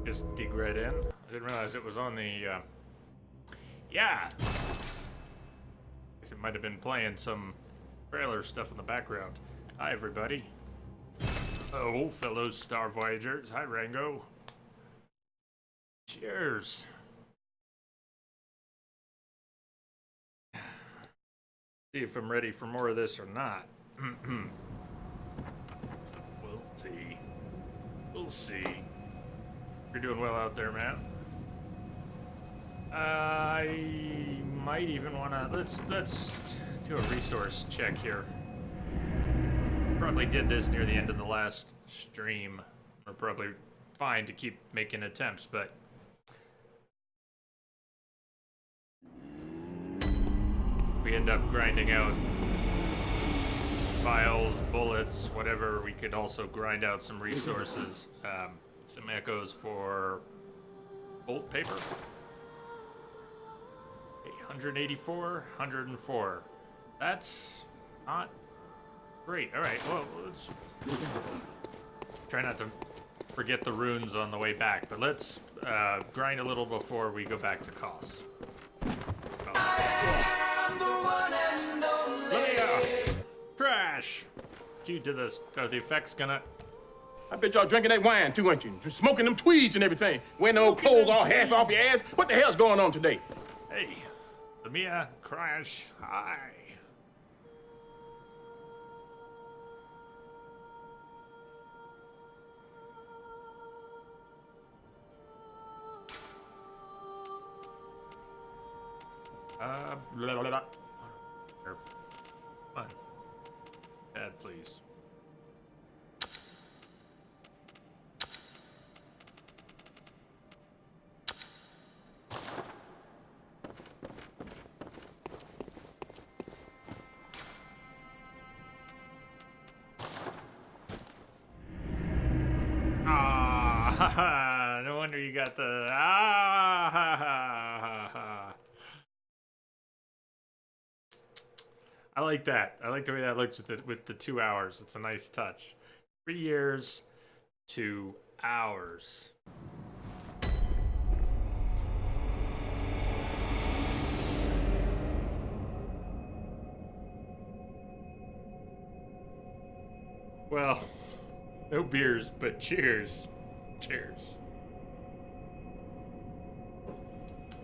Just dig right in. I didn't realize it was on the, yeah! Guess it might have been playing some trailer stuff in the background. Hi, everybody. Hello, fellow Star Voyagers. Hi, Rango. Cheers. See if I'm ready for more of this or not. We'll see. We'll see. You're doing well out there, man. I might even wanna let's do a resource check here. Probably did this near the end of the last stream. We're probably fine to keep making attempts, but we end up grinding out files, bullets, whatever. We could also grind out some resources. Some echoes for bolt paper. 184, 104. That's not great. All right, well, let's try not to forget the runes on the way back, but let's grind a little before we go back to costs. Crash! Due to this, are the effects gonna... I bet y'all drinking that wine too, ain't you? Just smoking them tweeds and everything. Wearing those clothes all half off your ass. What the hell's going on today? Hey, Lamia, Crash, hi. Blah, blah, blah. Here. Come on. Dad, please. Ah, ha, ha. No wonder you got the ah, ha, ha, ha, ha. I like that. I like the way that looks with the 2 hours. It's a nice touch. 3 years, 2 hours. Well, no beers, but cheers. Cheers.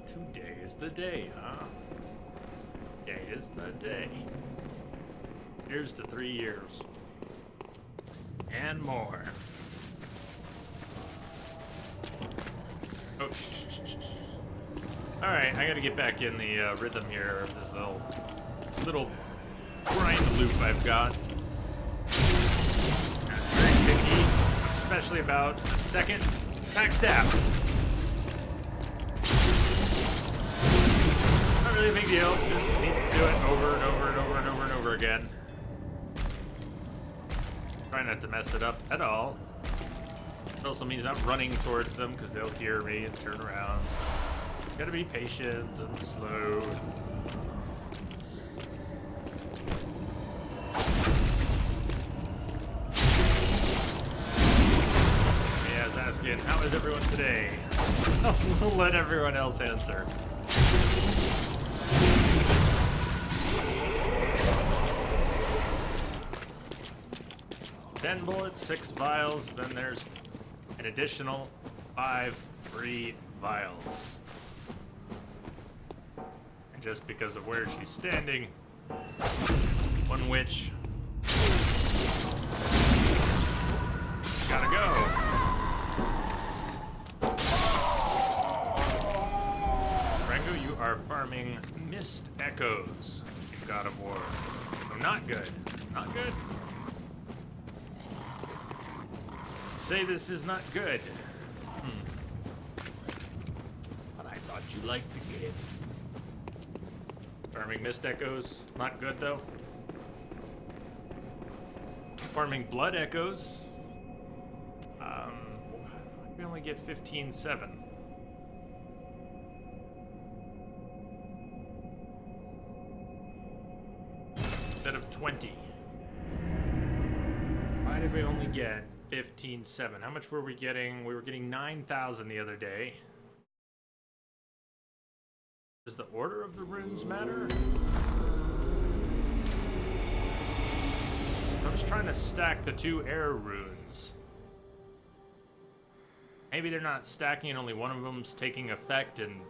Today is the day, huh? Today is the day. Here's to 3 years. And more. Oh, shh. Alright, I gotta get back in the rhythm here of this little grind loop I've got. Very picky, especially about the second backstab. Not really a big deal, just need to do it over and over and over and over and over again. Try not to mess it up at all. It also means I'm running towards them because they'll hear me and turn around. Gotta be patient and slow. Yeah, I was asking, how is everyone today? We'll let everyone else answer. Ten bullets, 6 vials, then there's an additional 5 free vials. And just because of where she's standing, one witch gotta go. Rango, you are farming mist echoes in God of War. So not good. Not good. Say this is not good. But I thought you liked the game. Farming mist echoes, not good though. Farming blood echoes. We only get 15-7. Instead of 20. Why did we only get 15? 15,700. How much were we getting? We were getting 9,000 the other day. Does the order of the runes matter? I'm just trying to stack the 2 air runes. Maybe they're not stacking and only one of them's taking effect and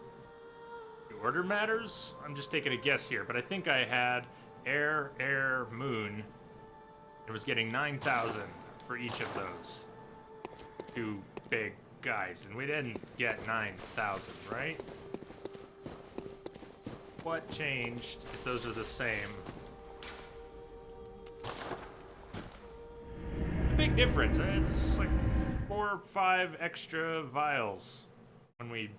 the order matters? I'm just taking a guess here, but I think I had air, air, moon. It was getting 9,000 for each of those 2 big guys, and we didn't get 9,000, right? What changed if those are the same? A big difference. It's like 4 or 5 extra vials when we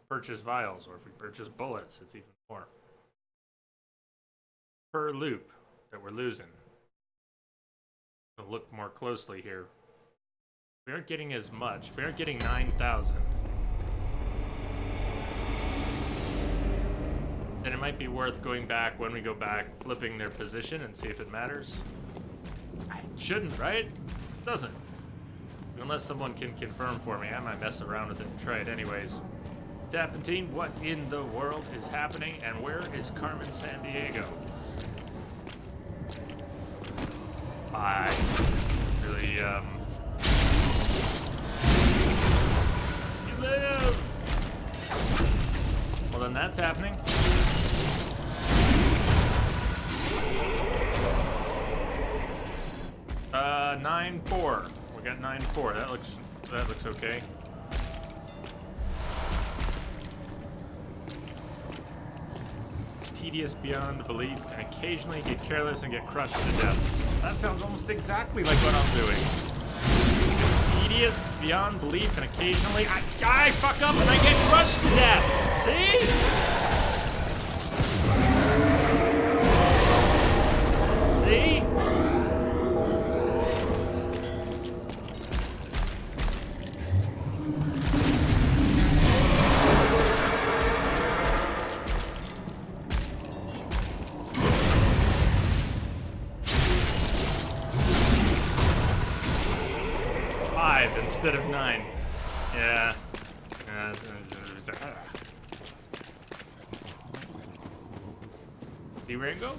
purchase vials, or if we purchase bullets, it's even more. Per loop that we're losing. I'll look more closely here. We aren't getting as much. We aren't getting 9,000. Then it might be worth going back when we go back, flipping their position and see if it matters. It shouldn't, right? It doesn't. Unless someone can confirm for me. I might mess around with it and try it anyways. Tapantine, what in the world is happening, and where is Carmen Sandiego? I really, You live! Well, then that's happening. Uh, 9-4. We got 9-4. That looks okay. It's tedious beyond belief, and occasionally get careless and get crushed to death. That sounds almost exactly like what I'm doing. It's tedious beyond belief, and occasionally I fuck up and I get crushed to death. See? See? Instead of 9. Yeah. See, Ringo?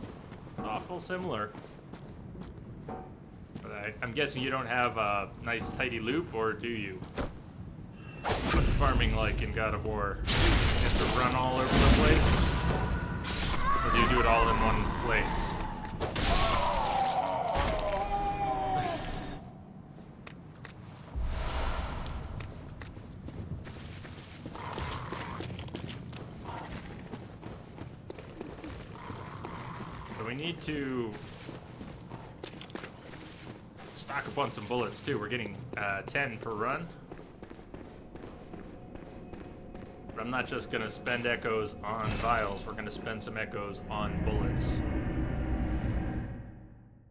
Awful similar. But I'm guessing you don't have a nice tidy loop, or do you? What's farming like in God of War? You have to run all over the place? Or do you do it all in one place? We need to stock up on some bullets too. We're getting 10 per run. But I'm not just gonna spend echoes on vials. We're gonna spend some echoes on bullets.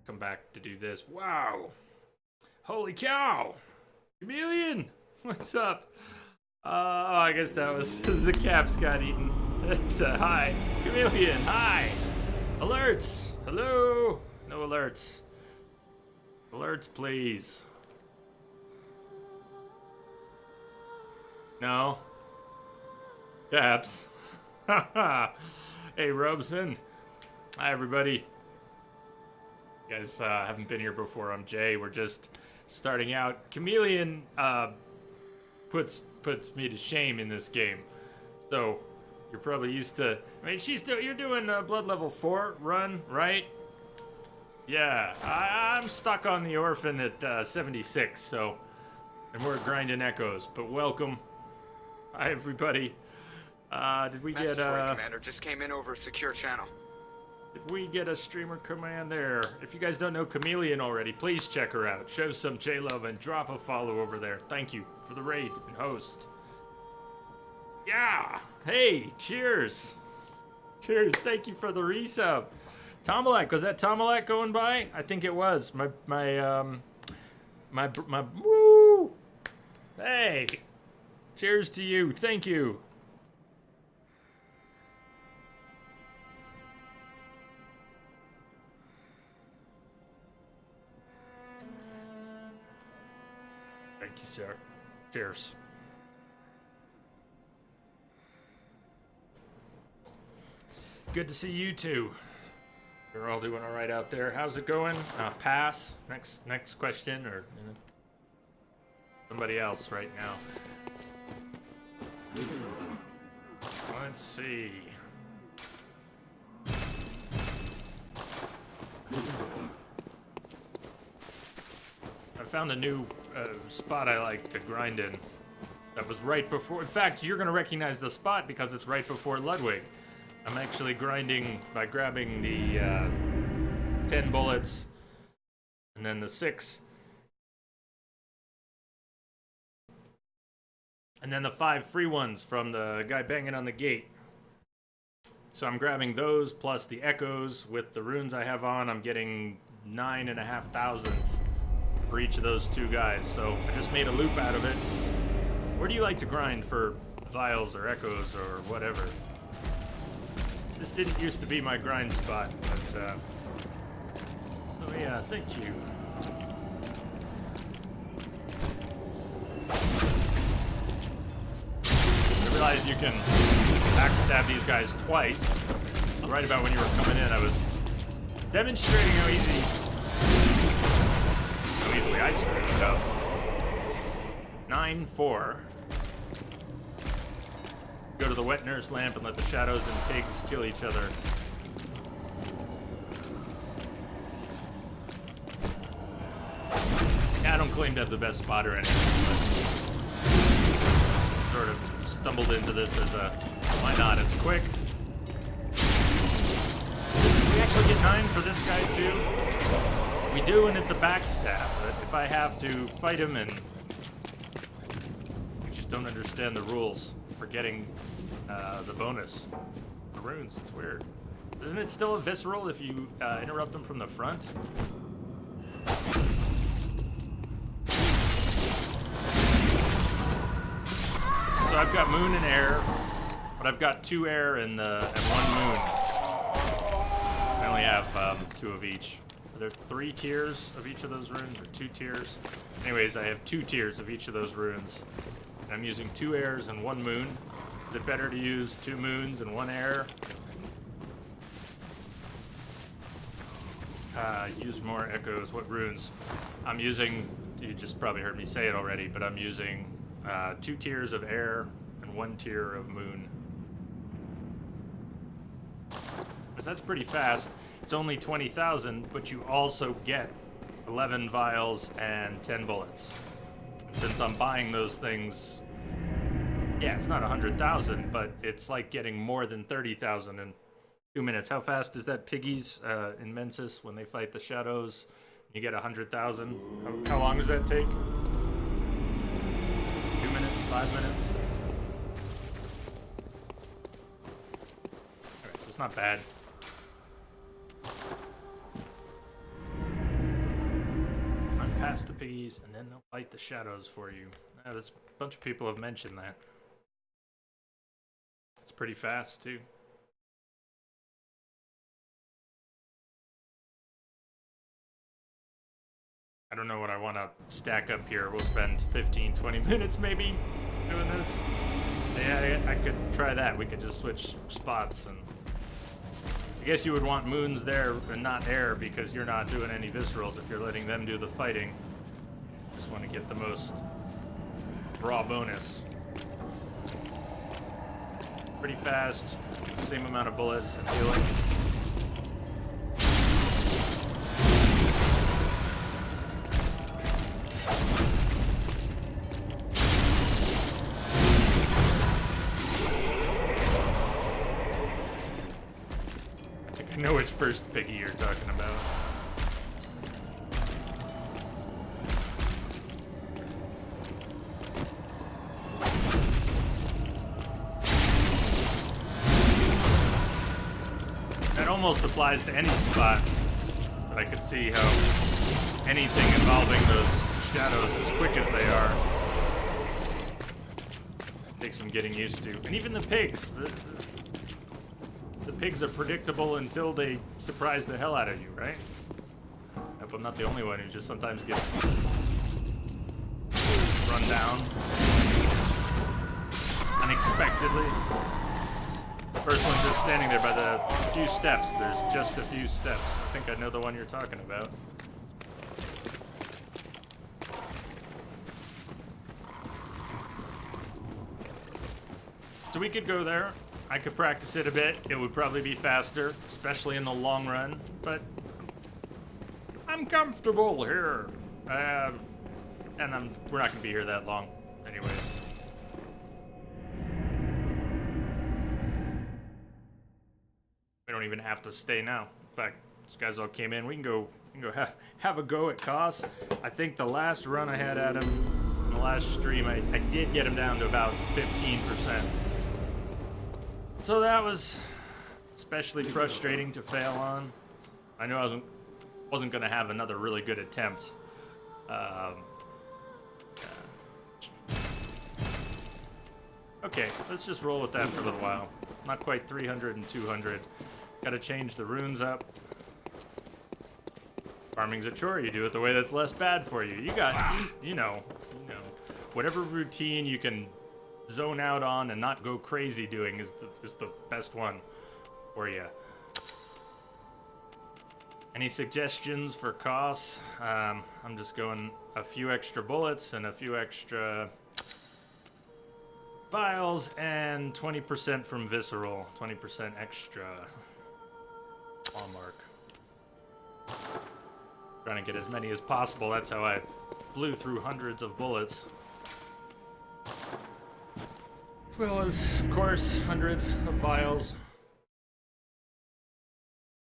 Come back to do this. Wow! Holy cow! Chameleon! What's up? Oh, I guess that was the caps got eaten. It's hi. Chameleon, hi! Alerts! Hello! No alerts. Alerts, please. No? Caps. Hey, Robeson. Hi, everybody. You guys haven't been here before. I'm Jay. We're just starting out. Chameleon puts me to shame in this game. So, you're probably used to. I mean, you're doing blood level 4 run, right? Yeah, I'm stuck on the orphan at 76. So, and we're grinding echoes. But welcome, hi everybody. Did we get commander just came in over a secure channel. Did we get a streamer command there? If you guys don't know Chameleon already, please check her out. Show some J-Love and drop a follow over there. Thank you for the raid and host. Yeah! Hey, cheers! Cheers, thank you for the resub. Tomalak, was that Tomalak going by? I think it was. My woo! Hey! Cheers to you, thank you. sir. Cheers. Good to see you two. You're all doing all right out there. How's it going? Pass. Next question, or somebody else right now. Let's see. I found a new spot I like to grind in. That was right before. In fact, you're gonna recognize the spot because it's right before Ludwig. I'm actually grinding by grabbing the 10 bullets and then the 6. And then the 5 free ones from the guy banging on the gate. So I'm grabbing those plus the echoes with the runes I have on. I'm getting 9,500 for each of those 2 guys. So I just made a loop out of it. Where do you like to grind for vials or echoes or whatever? This didn't used to be my grind spot, but oh yeah, thank you. I realized you can backstab these guys twice. Right about when you were coming in, I was demonstrating how easily I screwed it up. 9-4. Go to the wet nurse lamp and let the shadows and pigs kill each other. Yeah, I don't claim to have the best spot or anything, but sort of stumbled into this as a why not? It's quick. Did we actually get 9 for this guy too? We do, and it's a backstab. But if I have to fight him, and I just don't understand the rules for getting the bonus, the runes. It's weird. Isn't it still a visceral if you interrupt them from the front? So I've got moon and air, but I've got 2 air and 1 moon. I only have 2 of each. Are there 3 tiers of each of those runes, or 2 tiers? Anyways, I have 2 tiers of each of those runes. And I'm using 2 airs and 1 moon. Is it better to use 2 moons and 1 air? Use more echoes. What runes? I'm using, you just probably heard me say it already, but I'm using 2 tiers of air and 1 tier of moon. Because that's pretty fast. It's only 20,000, but you also get 11 vials and 10 bullets. Since I'm buying those things, yeah, it's not 100,000, but it's like getting more than 30,000 in 2 minutes. How fast is that piggies in Mensis when they fight the shadows? You get 100,000. How long does that take? 2 minutes? 5 minutes? Alright, so it's not bad. Run past the piggies, and then they'll fight the shadows for you. That's, a bunch of people have mentioned that. It's pretty fast, too. I don't know what I want to stack up here. We'll spend 15, 20 minutes maybe doing this. Yeah, I could try that. We could just switch spots, and I guess you would want moons there and not air because you're not doing any viscerals if you're letting them do the fighting. Just want to get the most raw bonus. Pretty fast, same amount of bullets and healing. I think I know which first piggy you're talking about. Almost applies to any spot, but I could see how anything involving those shadows, as quick as they are, takes some getting used to. And even the pigs, the pigs are predictable until they surprise the hell out of you, right? I hope I'm not the only one who just sometimes gets run one down unexpectedly. First one's just standing there by the few steps. There's just a few steps. I think I know the one you're talking about. So we could go there. I could practice it a bit. It would probably be faster, especially in the long run. But I'm comfortable here. And we're not going to be here that long anyways. We don't even have to stay now. In fact, these guys all came in. We can go have a go at Koss. I think the last run I had at him, in the last stream, I did get him down to about 15%. So that was especially frustrating to fail on. I knew I wasn't going to have another really good attempt. Okay, let's just roll with that for a little while. Not quite 300 and 200. Gotta change the runes up. Farming's a chore. You do it the way that's less bad for you. You got, you know, whatever routine you can zone out on and not go crazy doing is the best one for you. Any suggestions for Koss? I'm just going a few extra bullets and a few extra vials and 20% from visceral, 20% extra hallmark. Trying to get as many as possible. That's how I blew through hundreds of bullets. As well as, of course, hundreds of vials.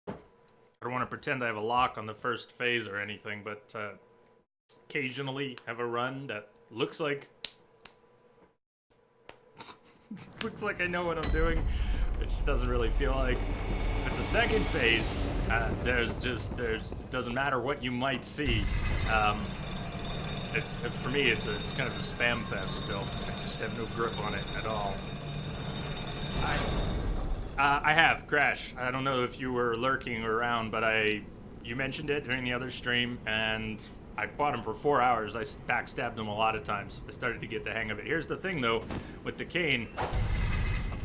I don't want to pretend I have a lock on the first phase or anything, but occasionally have a run that looks like I know what I'm doing, which doesn't really feel like. But the second phase, doesn't matter what you might see. For me, it's kind of a spam fest still. I just have no grip on it at all. I have Crash. I don't know if you were lurking around, but you mentioned it during the other stream, and I fought him for 4 hours. I backstabbed him a lot of times. I started to get the hang of it. Here's the thing, though, with the cane.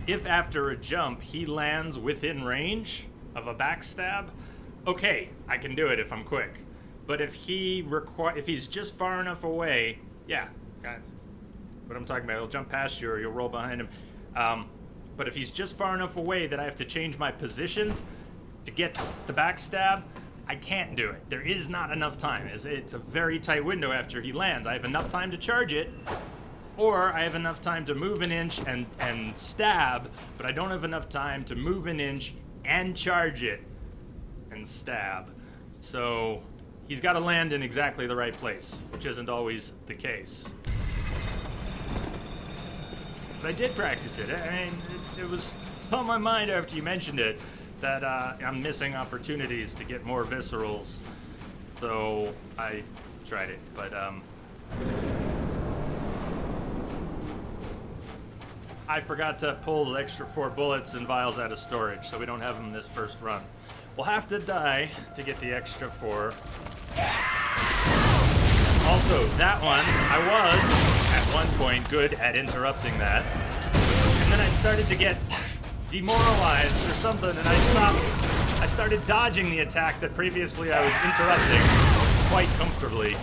If after a jump he lands within range of a backstab, okay, I can do it if I'm quick. But if he's just far enough away, yeah, what I'm talking about, he'll jump past you or you'll roll behind him. But if he's just far enough away that I have to change my position to get the backstab, I can't do it. There is not enough time. It's a very tight window after he lands. I have enough time to charge it, or I have enough time to move an inch and stab, but I don't have enough time to move an inch and charge it and stab. So he's got to land in exactly the right place, which isn't always the case. But I did practice it. I mean, it was on my mind after you mentioned it that I'm missing opportunities to get more viscerals. So I tried it, but I forgot to pull the extra 4 bullets and vials out of storage, so we don't have them this first run. We'll have to die to get the extra 4. Also, that one, I was, at one point, good at interrupting that. And then I started to get demoralized or something, and I started dodging the attack that previously I was interrupting quite comfortably.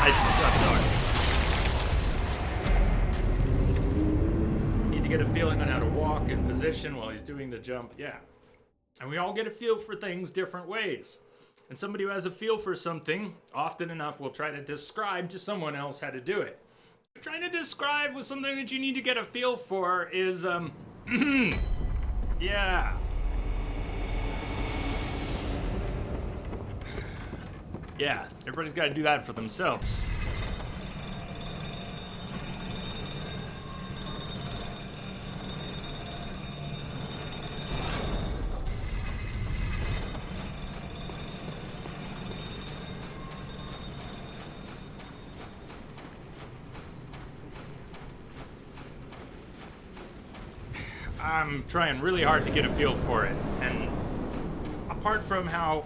I should stop talking. Need to get a feeling on how to walk in position while he's doing the jump. Yeah. And we all get a feel for things different ways. And somebody who has a feel for something, often enough, will try to describe to someone else how to do it. Trying to describe with something that you need to get a feel for is, yeah. Yeah, everybody's got to do that for themselves. I'm trying really hard to get a feel for it, and apart from how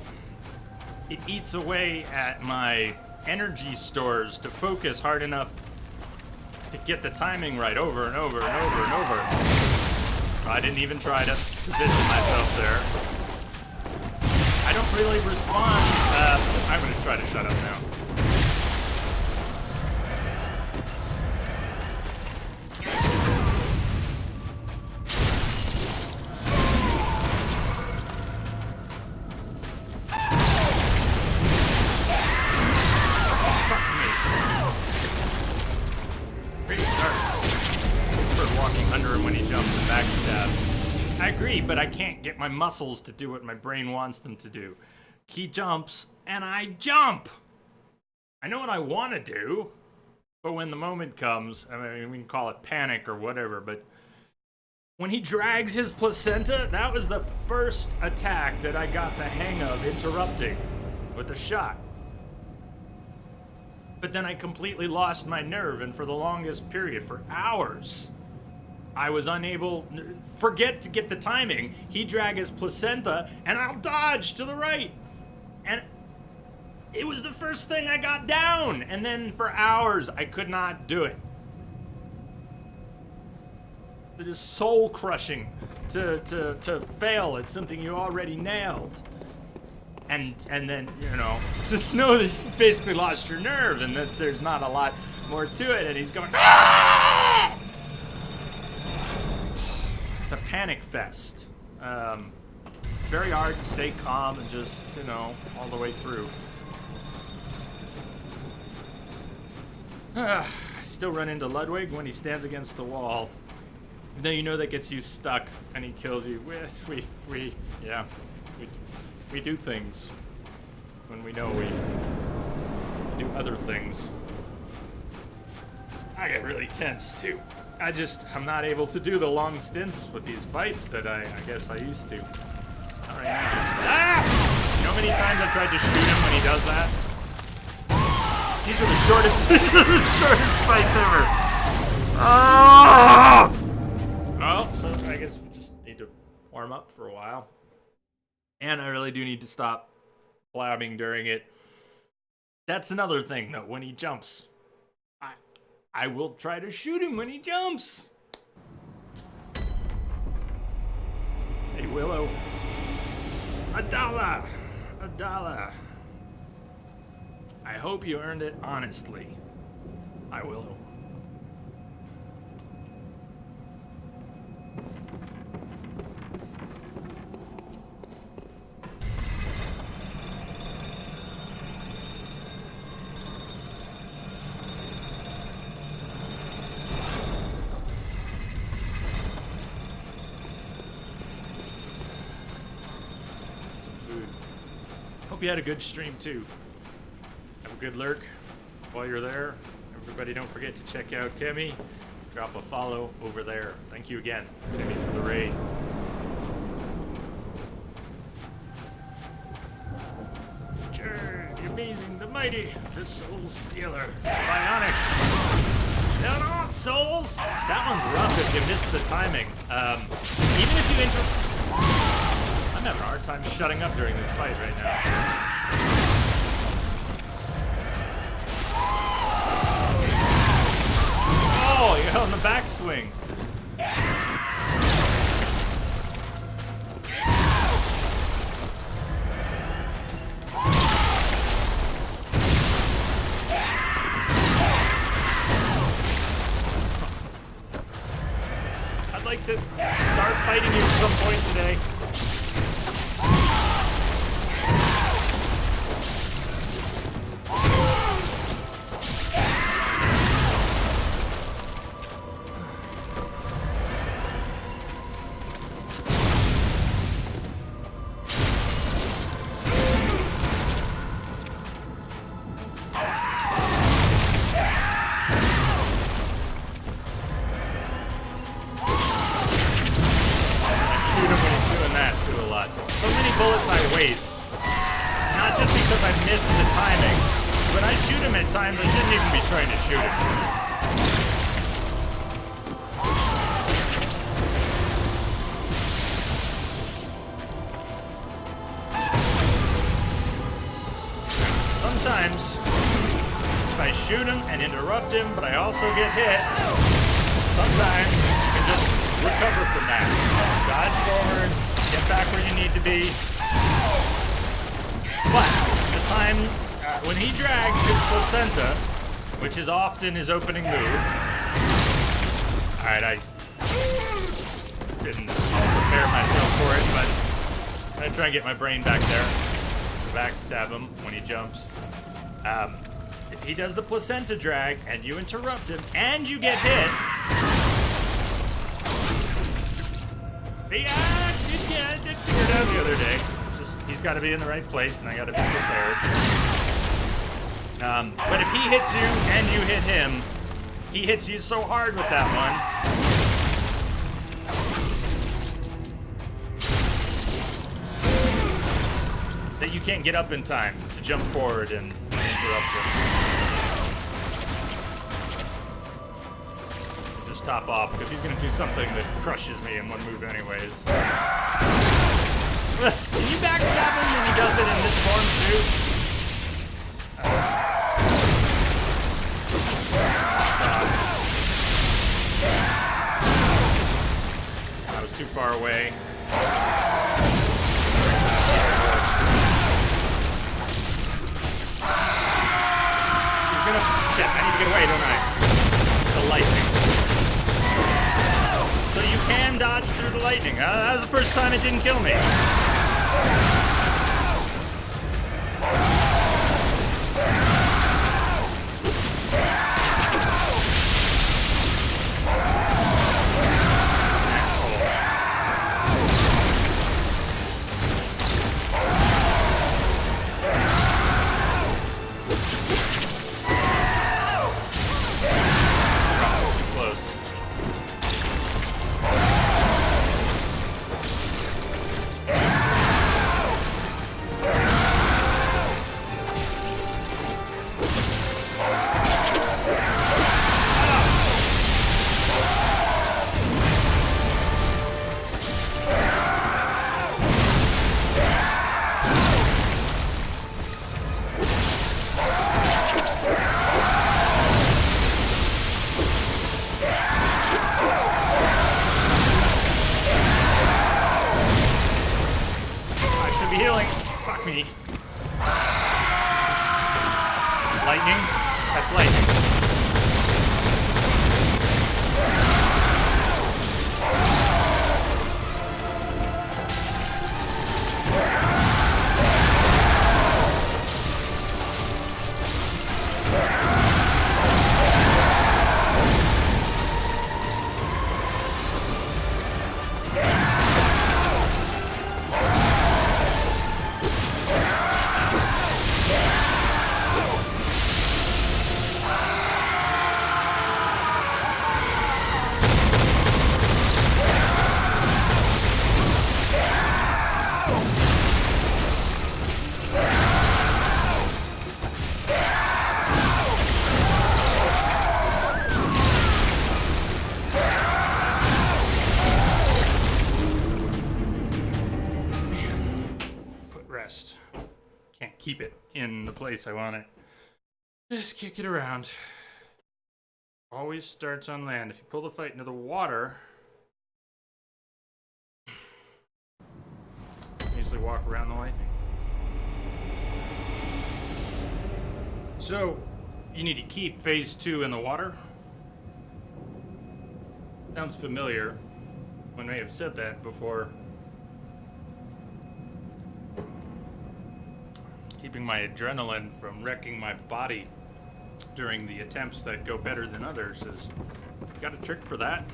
it eats away at my energy stores to focus hard enough to get the timing right over and over and over and over. I didn't even try to position myself there. I don't really respond. I'm going to try to shut up now. But I can't get my muscles to do what my brain wants them to do. He jumps, and I jump! I know what I want to do, but when the moment comes, I mean, we can call it panic or whatever, but when he drags his placenta, that was the first attack that I got the hang of interrupting with a shot. But then I completely lost my nerve, and for the longest period, for hours, I was unable, forget to get the timing. He drag his placenta, and I'll dodge to the right. And it was the first thing I got down. And then for hours, I could not do it. It is soul crushing to fail at something you already nailed. And then, you know, just know that you basically lost your nerve and that there's not a lot more to it. And he's going, ah! It's a panic fest. Very hard to stay calm and just, you know, all the way through. I still run into Ludwig when he stands against the wall. Then you know that gets you stuck and he kills you. We do things when we know we do other things. I get really tense too. I'm not able to do the long stints with these fights that I guess I used to. All right now. Ah! You know how many times I tried to shoot him when he does that? These are the shortest fights ever. Oh! Well, so I guess we just need to warm up for a while. And I really do need to stop blabbing during it. That's another thing though, when he jumps. I will try to shoot him when he jumps. Hey, Willow. $1. $1. I hope you earned it honestly. Hi, Willow. Hope you had a good stream too. Have a good lurk while you're there. Everybody don't forget to check out Kemi. Drop a follow over there. Thank you again, Kemi, for the raid. Sure, the amazing, the mighty, the soul stealer, bionic. They're not souls. That one's rough if you miss the timing. Even if you I'm having a hard time shutting up during this fight right now. Oh, you're on the backswing. I'd like to start fighting you at some point today. Times I shouldn't even be trying to shoot him. sometimes if I shoot him and interrupt him, but I also get hit, sometimes you can just recover from that. Dodge forward, get back where you need to be. But the time when he drags his placenta, which is often his opening move. Alright, I didn't prepare myself for it, but I'm gonna try and get my brain back there. Backstab him when he jumps. If he does the placenta drag and you interrupt him and you get hit, I did figure it out the other day. Just he's got to be in the right place and I got to be prepared. But if he hits you and you hit him, he hits you so hard with that one. That you can't get up in time to jump forward and interrupt him. Just top off, because he's going to do something that crushes me in one move anyways. Can you backstab him when he does it in this form too? I was too far away. Shit, I need to get away, don't I? The lightning. So you can dodge through the lightning. That was the first time it didn't kill me. Healing. Fuck me. Lightning? That's lightning. Can't keep it in the place I want it. Just kick it around. Always starts on land. If you pull the fight into the water, usually walk around the lightning. So, you need to keep phase 2 in the water. Sounds familiar. One may have said that before. Keeping my adrenaline from wrecking my body during the attempts that go better than others is... Got a trick for that?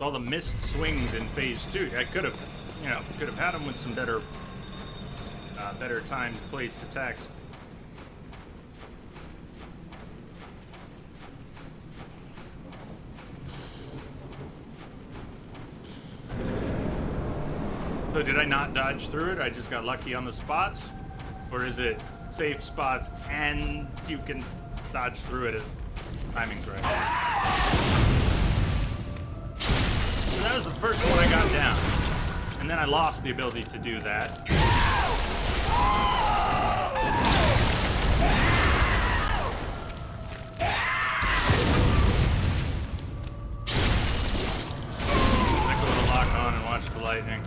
All the missed swings in phase 2, I could have, had them with some better timed placed attacks. So did I not dodge through it? I just got lucky on the spots? Or is it safe spots and you can dodge through it Timing's right. So that was the first one I got down. And then I lost the ability to do that. I go to lock on and watch the lightning.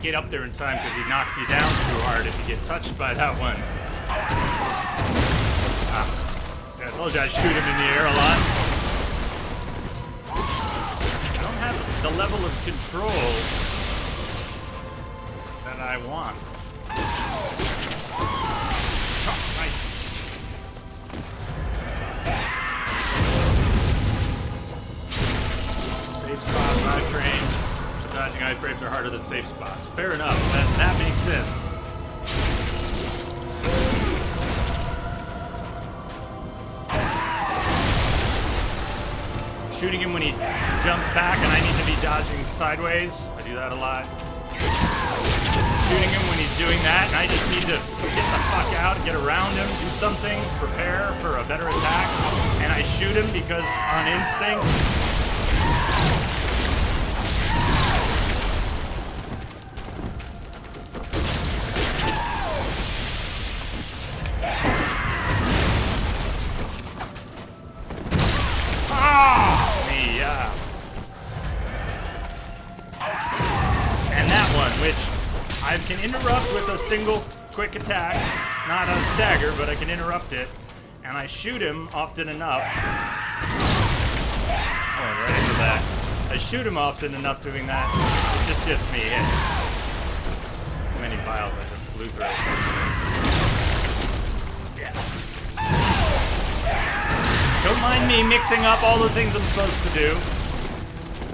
Get up there in time because he knocks you down too hard if you get touched by that one. Yeah, I told you I'd shoot him in the air a lot. I don't have the level of control that I want. Oh, nice. Safe spot, 5 frames. Dodging iframes are harder than safe spots. Fair enough. That makes sense. Shooting him when he jumps back and I need to be dodging sideways. I do that a lot. Shooting him when he's doing that and I just need to get the fuck out, get around him, do something, prepare for a better attack. And I shoot him because on instinct. I can interrupt with a single quick attack, not a stagger, but I can interrupt it, and I shoot him often enough. Oh, right into that. I shoot him often enough doing that, it just gets me hit. Too many files I just blew through. Yeah. Don't mind me mixing up all the things I'm supposed to do.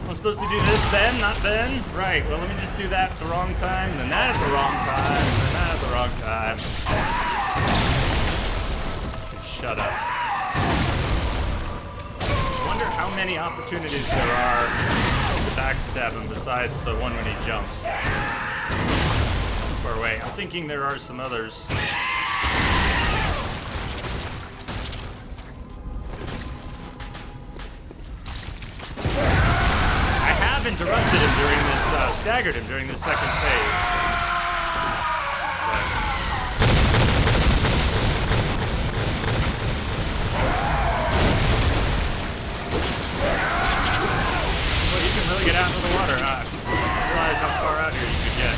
I'm supposed to do this then, not then? Right, well let me just do that at the wrong time, then that at the wrong time, then that at the wrong time. Shut up. I wonder how many opportunities there are to backstab him besides the one when he jumps. Too far away. I'm thinking there are some others. Interrupted him during this, staggered him during this second phase. Well, you can really get out into the water, huh? I didn't realize how far out here you could get.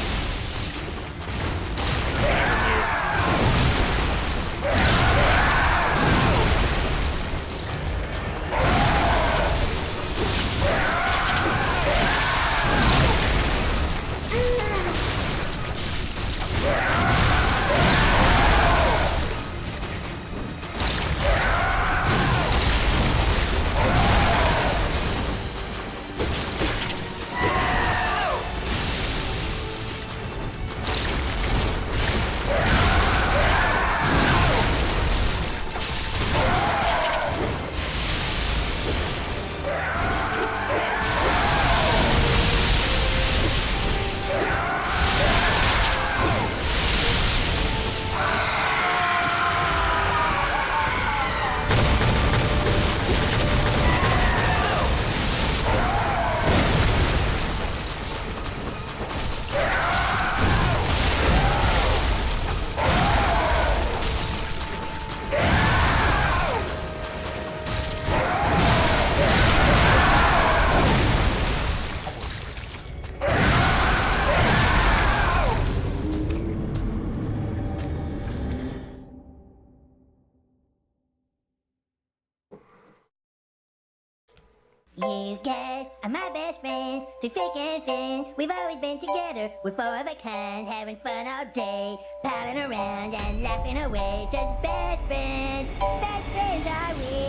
You guys are my best friends, through thick and thin. We've always been together, we're four of a kind, having fun all day, palling around and laughing away. Just best friends are we.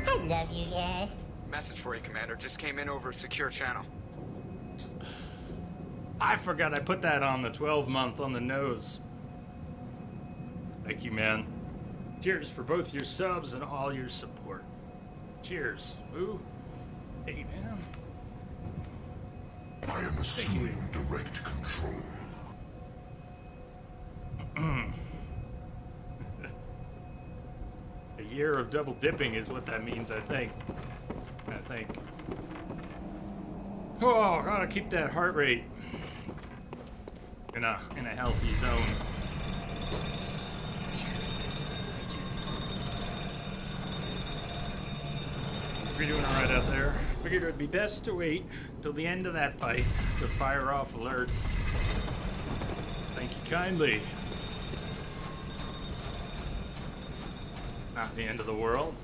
I love you guys. Message for you, Commander. Just came in over a secure channel. I forgot I put that on the 12-month on the nose. Thank you, man. Cheers for both your subs and all your support. Cheers. Ooh. Hey, man. I am assuming direct control. A year of double dipping is what that means, I think. Oh, gotta keep that heart rate in a healthy zone. You're doing all right out there. Figured it would be best to wait till the end of that fight to fire off alerts. Thank you kindly. Not the end of the world.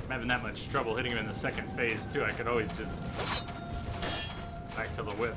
I'm having that much trouble hitting him in the second phase too. I could always just back to the whip.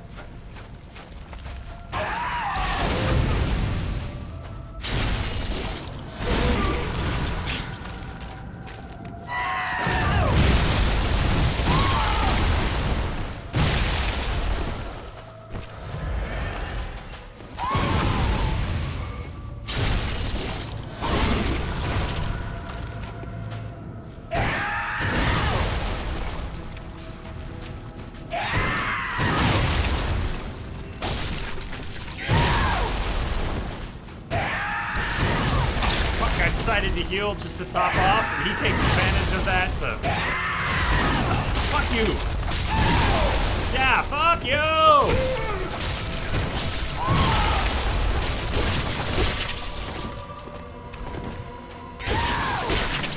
Decided to heal just to top off, and he takes advantage of that to... Fuck you! Yeah, fuck you!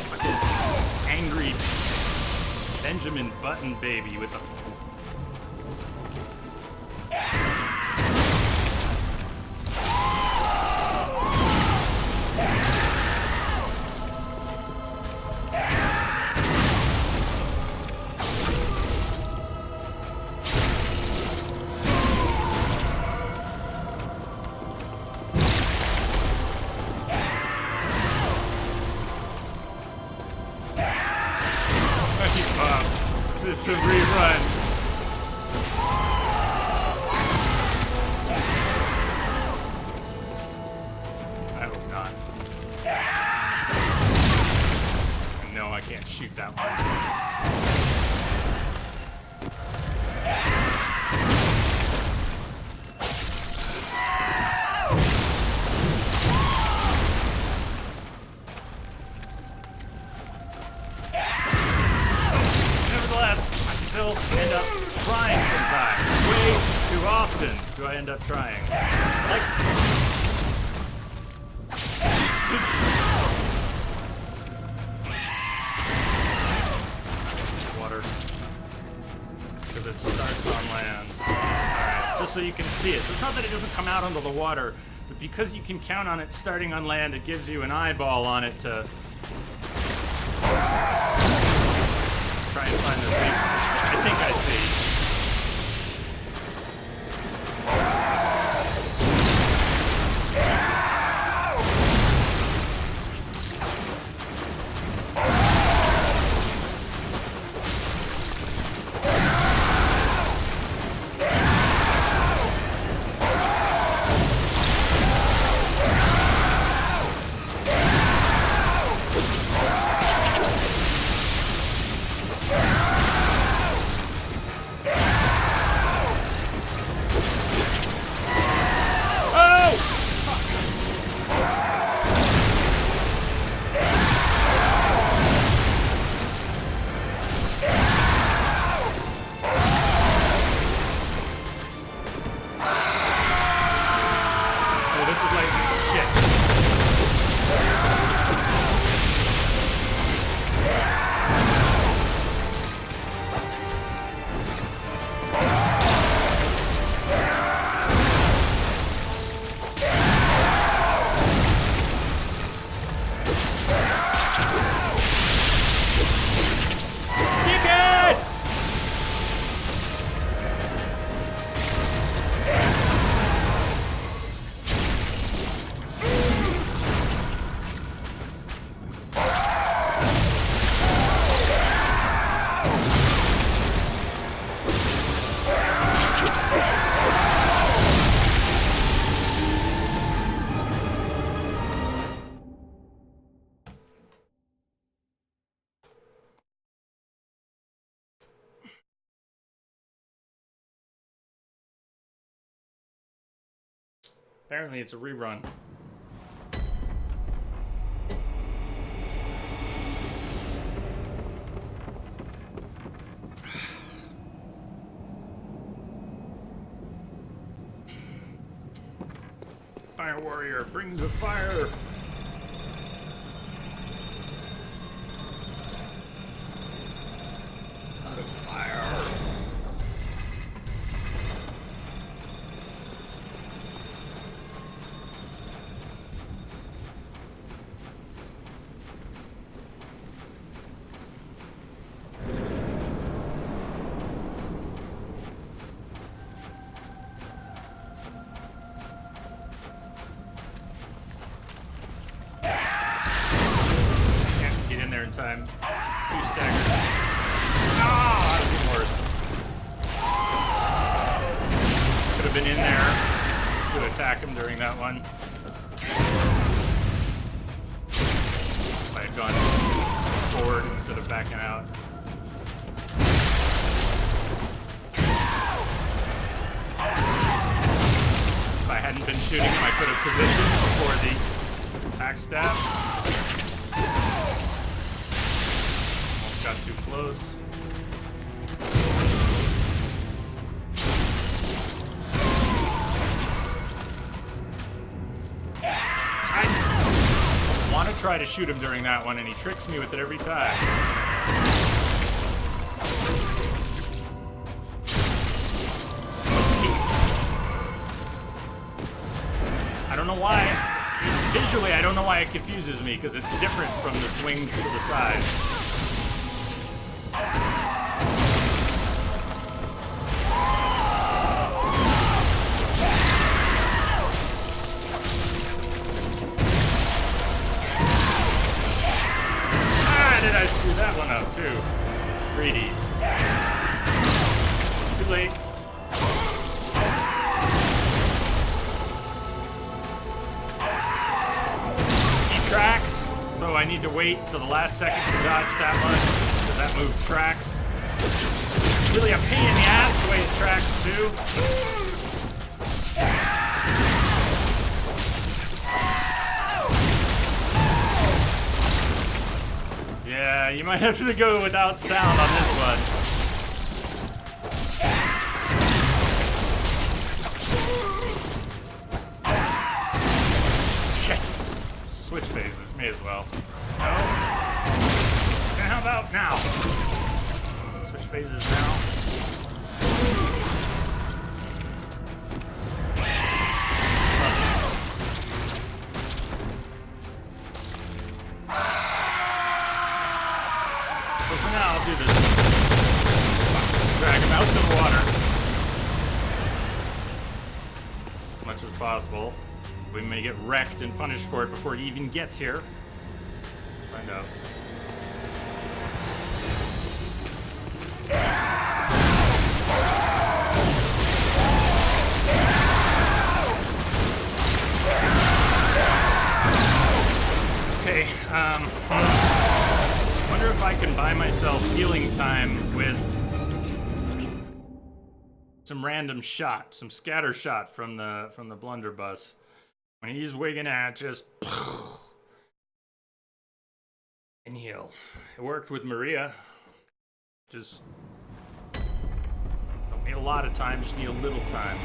Fucking angry Benjamin Button baby with a... This is a rerun. I hope not. No, I can't shoot that one. Still end up trying sometimes. Way too often do I end up trying. Like... Water. Because it starts on land. Alright, just so you can see it. So it's not that it doesn't come out onto the water, but because you can count on it starting on land, it gives you an eyeball on it to try and find the thing. I think I see. Apparently it's a rerun. Fire warrior brings the fire. Out of fire. In time. 2 staggers. Oh, that would be worse. Could have been in there to attack him during that one. If I had gone forward instead of backing out. If I hadn't been shooting him, I could have positioned before the backstab. Got too close. I want to try to shoot him during that one, and he tricks me with it every time. I don't know why. Visually, I don't know why it confuses me, because it's different from the swings to the sides. I screwed that one up too. Greedy. Too late. He tracks, so I need to wait till the last second to dodge that one, because that move tracks. Really a pain in the ass the way it tracks too. Yeah, you might have to go without sound on this one. Shit! Switch phases, may as well. No? And how about now? Switch phases now. I'll do this. Drag him out to the water. As much as possible. We may get wrecked and punished for it before he even gets here. Find out. Okay, wonder if I can buy myself healing time with some random shot, some scatter shot from the blunderbuss. When he's wigging at, just and heal. It worked with Maria. Just don't need a lot of time, just need a little time.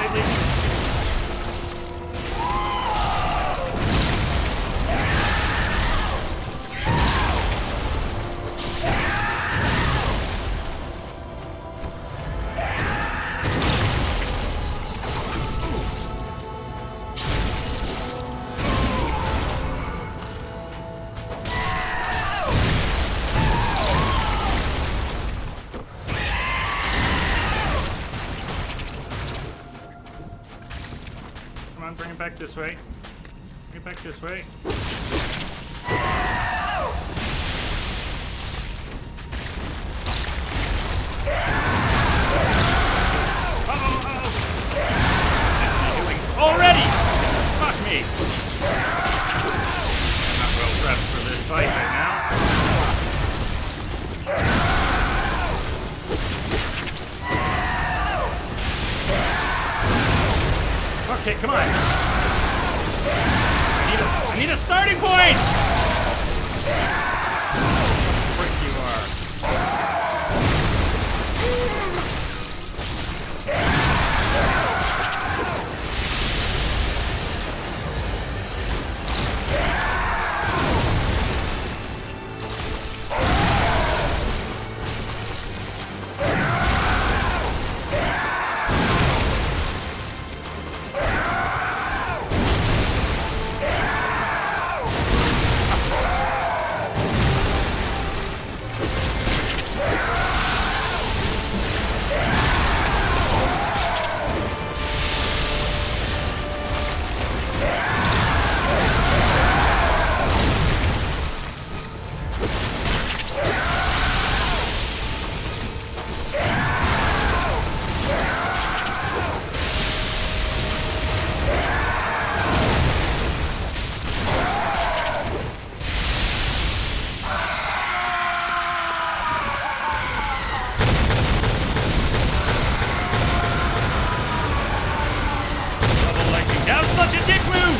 slightly. Come on, bring it back this way. Bring it back this way. Already! Fuck me! Not well prepped for this fight right now. Okay, come on. I need a starting point! Frick you are. That was such a dick move!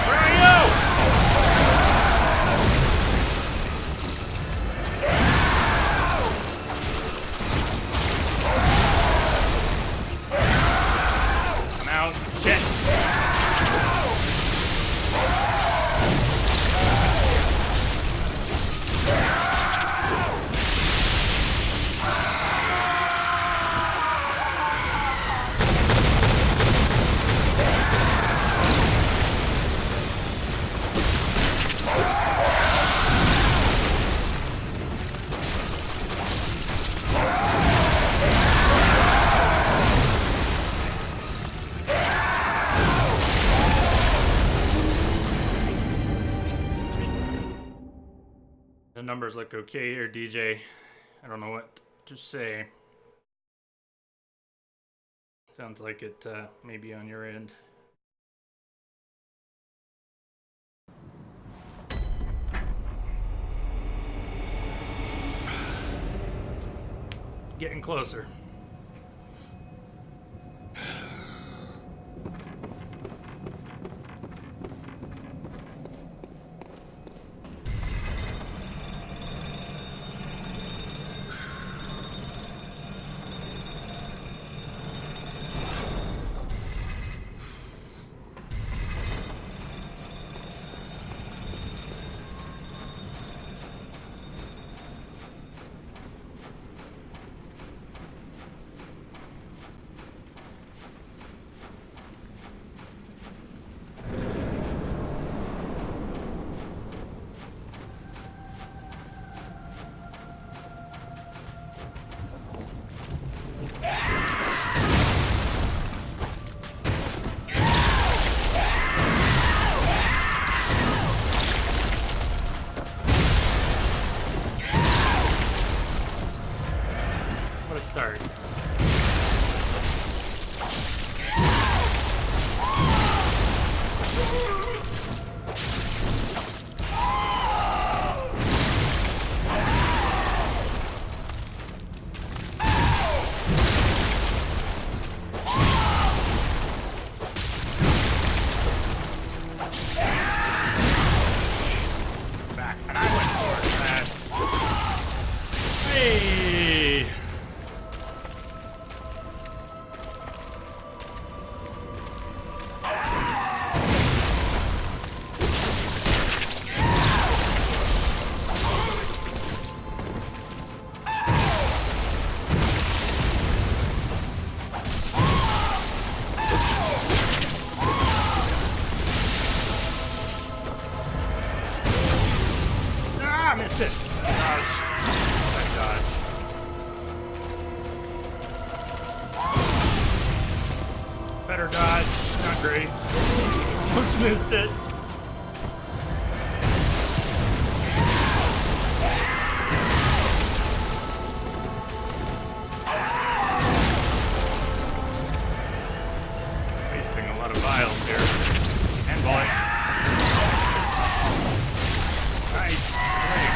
Where are you? Shit. The numbers look okay here, DJ. I don't know what to say. Sounds like it may be on your end. Getting closer. Start. missed it. I dodged. Better dodge. Not great. Almost missed it. Wasting a lot of vials here. And bullets. Nice. Great.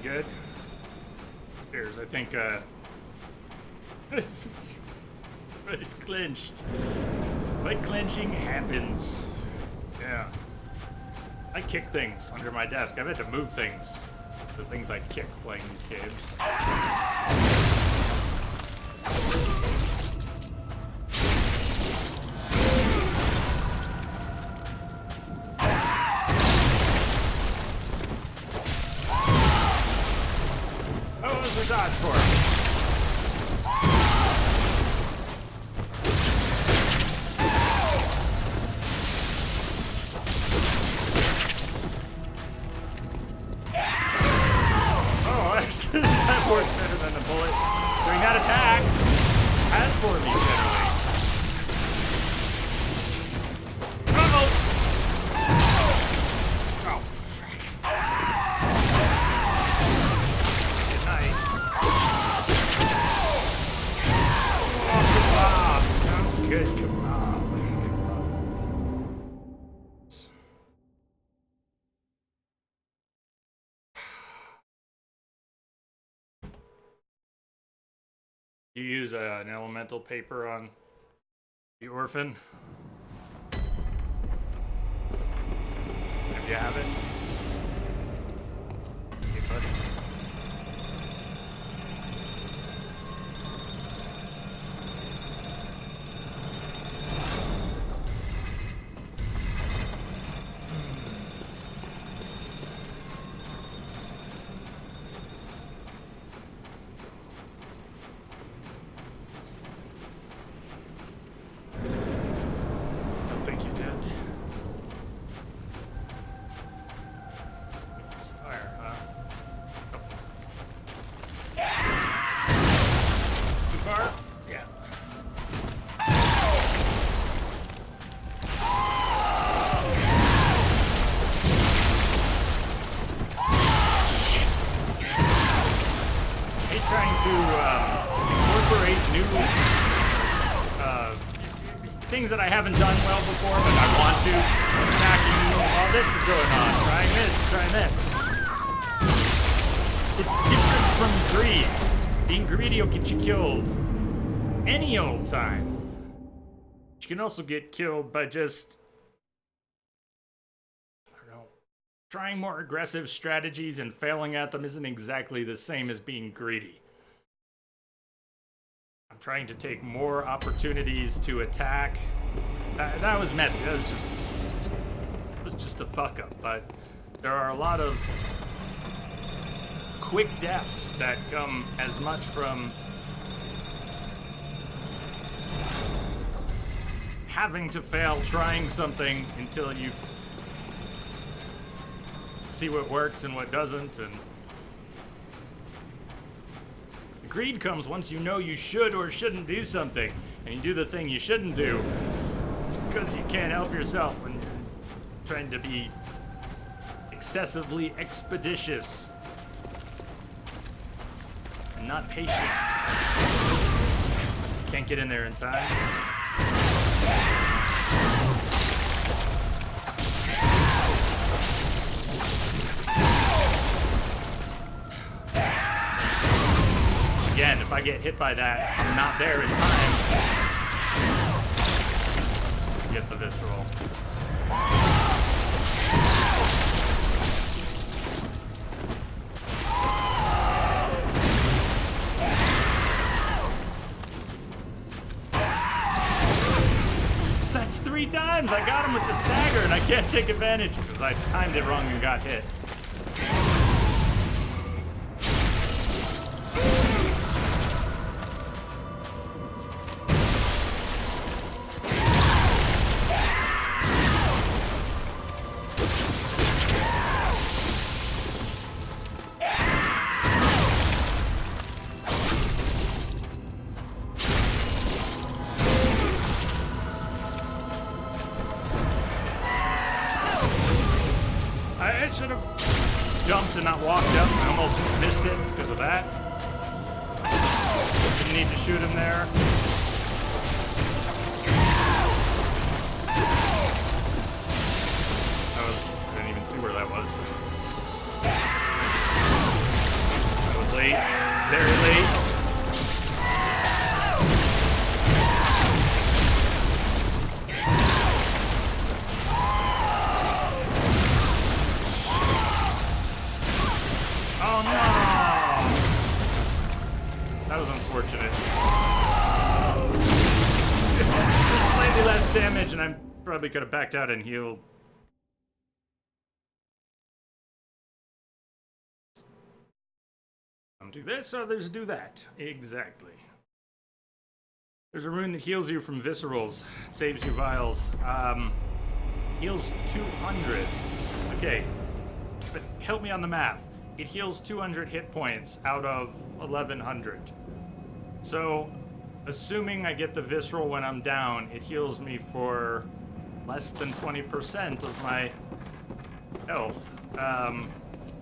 Good. Cheers. I think it's clenched. Like clenching happens. Yeah. I kick things under my desk. I've had to move things. The things I kick playing these games. Dodge for it. Oh, that worked better than the bullet. Doing that attack has for me generally. Uh-oh. Oh, frick. Good night. Good kebab. You use an elemental paper on the orphan? If you have it. Hey, buddy. Things that I haven't done well before, but I want to. Attacking you. Oh, this is going on. Trying this, trying that. It's different from greed. Being greedy will get you killed any old time. You can also get killed by just, I don't know, trying more aggressive strategies and failing at them isn't exactly the same as being greedy. I'm trying to take more opportunities to attack. That was messy. That was just a fuck up. But there are a lot of quick deaths that come as much from having to fail trying something until you see what works and what doesn't, and the greed comes once you know you should or shouldn't do something, and you do the thing you shouldn't do because you can't help yourself when you're trying to be excessively expeditious and not patient. Can't get in there in time. Again, if I get hit by that, I'm not there in time. Get the visceral. That's 3 times! I got him with the stagger and I can't take advantage because I timed it wrong and got hit. I should have jumped and not walked up. I almost missed it because of that. Didn't need to shoot him there. I didn't even see where that was. I was late. Very late. Oh no! That was unfortunate. Just slightly less damage, and I probably could have backed out and healed. Some do this, others do that. Exactly. There's a rune that heals you from viscerals. It saves you vials. Heals 200. Okay, but help me on the math. It heals 200 hit points out of 1100. So, assuming I get the visceral when I'm down, it heals me for less than 20% of my health.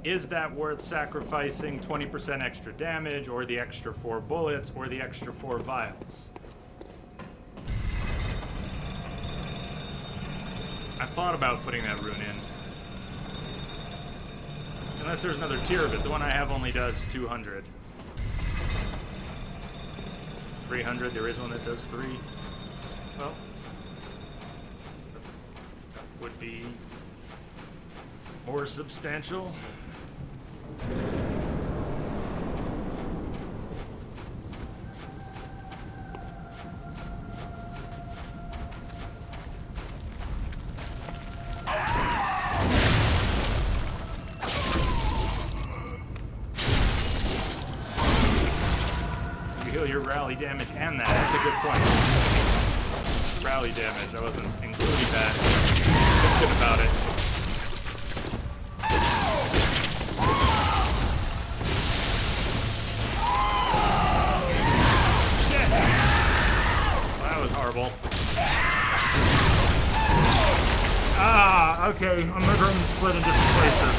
Is that worth sacrificing 20% extra damage, or the extra 4 bullets, or the extra 4 vials? I've thought about putting that rune in. Unless there's another tier of it. The one I have only does 200. 300, there is one that does 3. Well, that would be more substantial. Your rally damage and that. That's a good point. Rally damage. I wasn't including that. Feel good about it. Shit! Well, that was horrible. Ah, okay. I'm going to split in different places.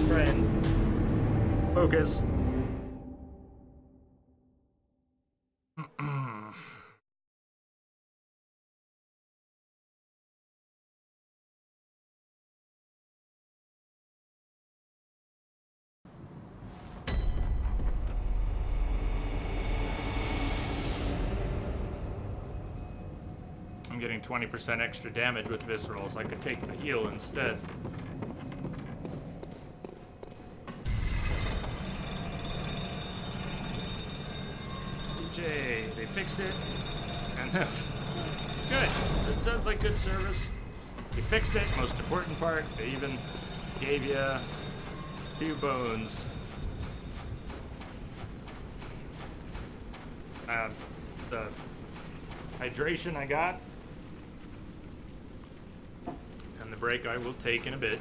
Try and focus. I'm getting 20% extra damage with viscerals. I could take the heal instead. DJ, they fixed it. And that's good. That sounds like good service. They fixed it. Most important part, they even gave you 2 bones. The hydration I got, and the break I will take in a bit.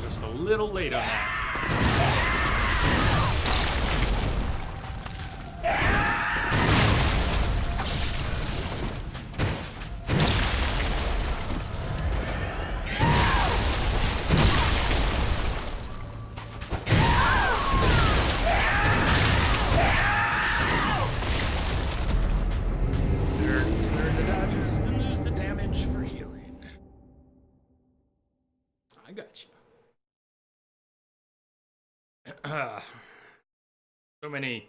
Just a little late on that. So many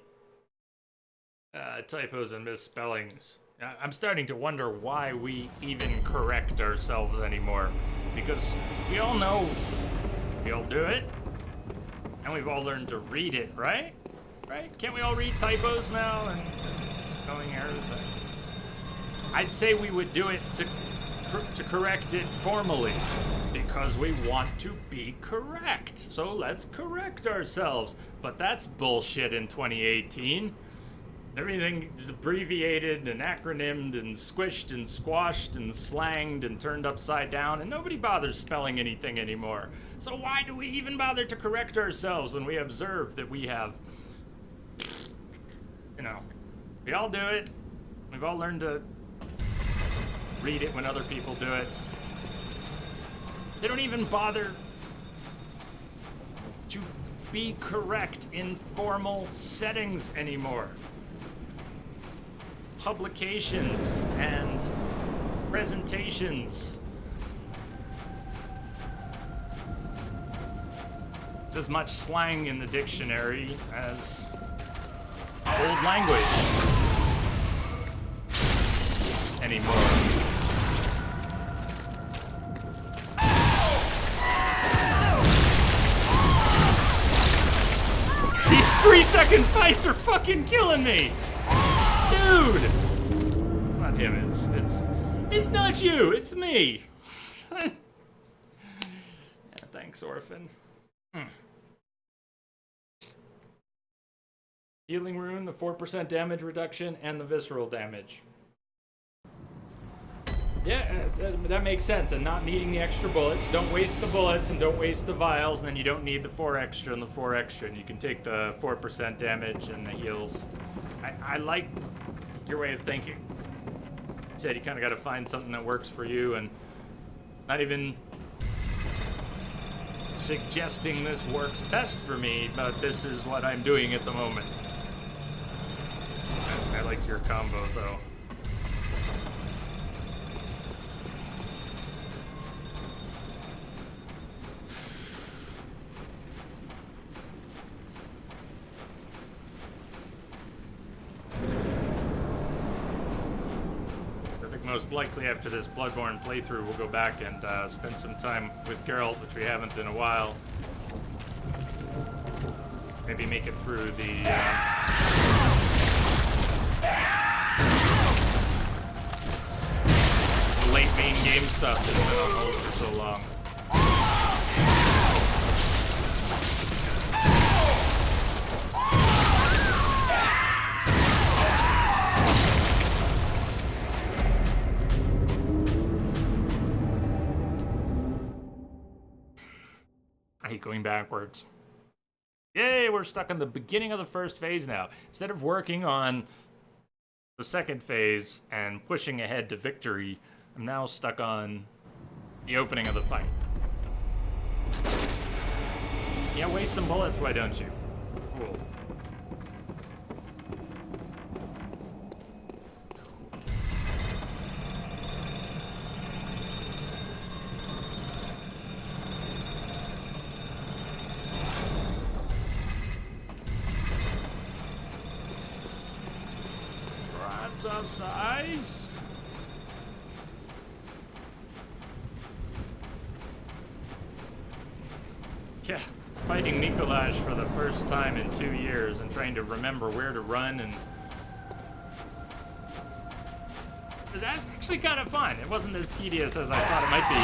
typos and misspellings. I'm starting to wonder why we even correct ourselves anymore. Because we all know we all do it. And we've all learned to read it, right? Right? Can't we all read typos now and spelling errors? I'd say we would do it to correct it formally. Because we want to be correct. So let's correct ourselves. But that's bullshit in 2018. Everything is abbreviated and acronymed and squished and squashed and slanged and turned upside down, and nobody bothers spelling anything anymore. So why do we even bother to correct ourselves when we observe that we have, you know, we all do it. We've all learned to read it when other people do it. They don't even bother to be correct in formal settings anymore. Publications and presentations. It's as much slang in the dictionary as old language anymore. These 3-second fights are fucking killing me! Dude! Not him, it's not you, it's me! Yeah, thanks, Orphan. Healing rune, the 4% damage reduction, and the visceral damage. Yeah, that makes sense, and not needing the extra bullets. Don't waste the bullets and don't waste the vials, and then you don't need the 4 extra and the 4 extra, and you can take the 4% damage and the heals. I like your way of thinking. You said you kind of got to find something that works for you, and not even suggesting this works best for me, but this is what I'm doing at the moment. I like your combo, though. Most likely after this Bloodborne playthrough, we'll go back and spend some time with Geralt, which we haven't in a while. Maybe make it through the late main game stuff that's been on hold for so long. I hate going backwards. Yay, we're stuck in the beginning of the first phase now. Instead of working on the second phase and pushing ahead to victory, I'm now stuck on the opening of the fight. Yeah, waste some bullets, why don't you? Cool. Size. Yeah, fighting Nikolaj for the first time in 2 years and trying to remember where to run, and it was actually kind of fun. It wasn't as tedious as I thought it might be.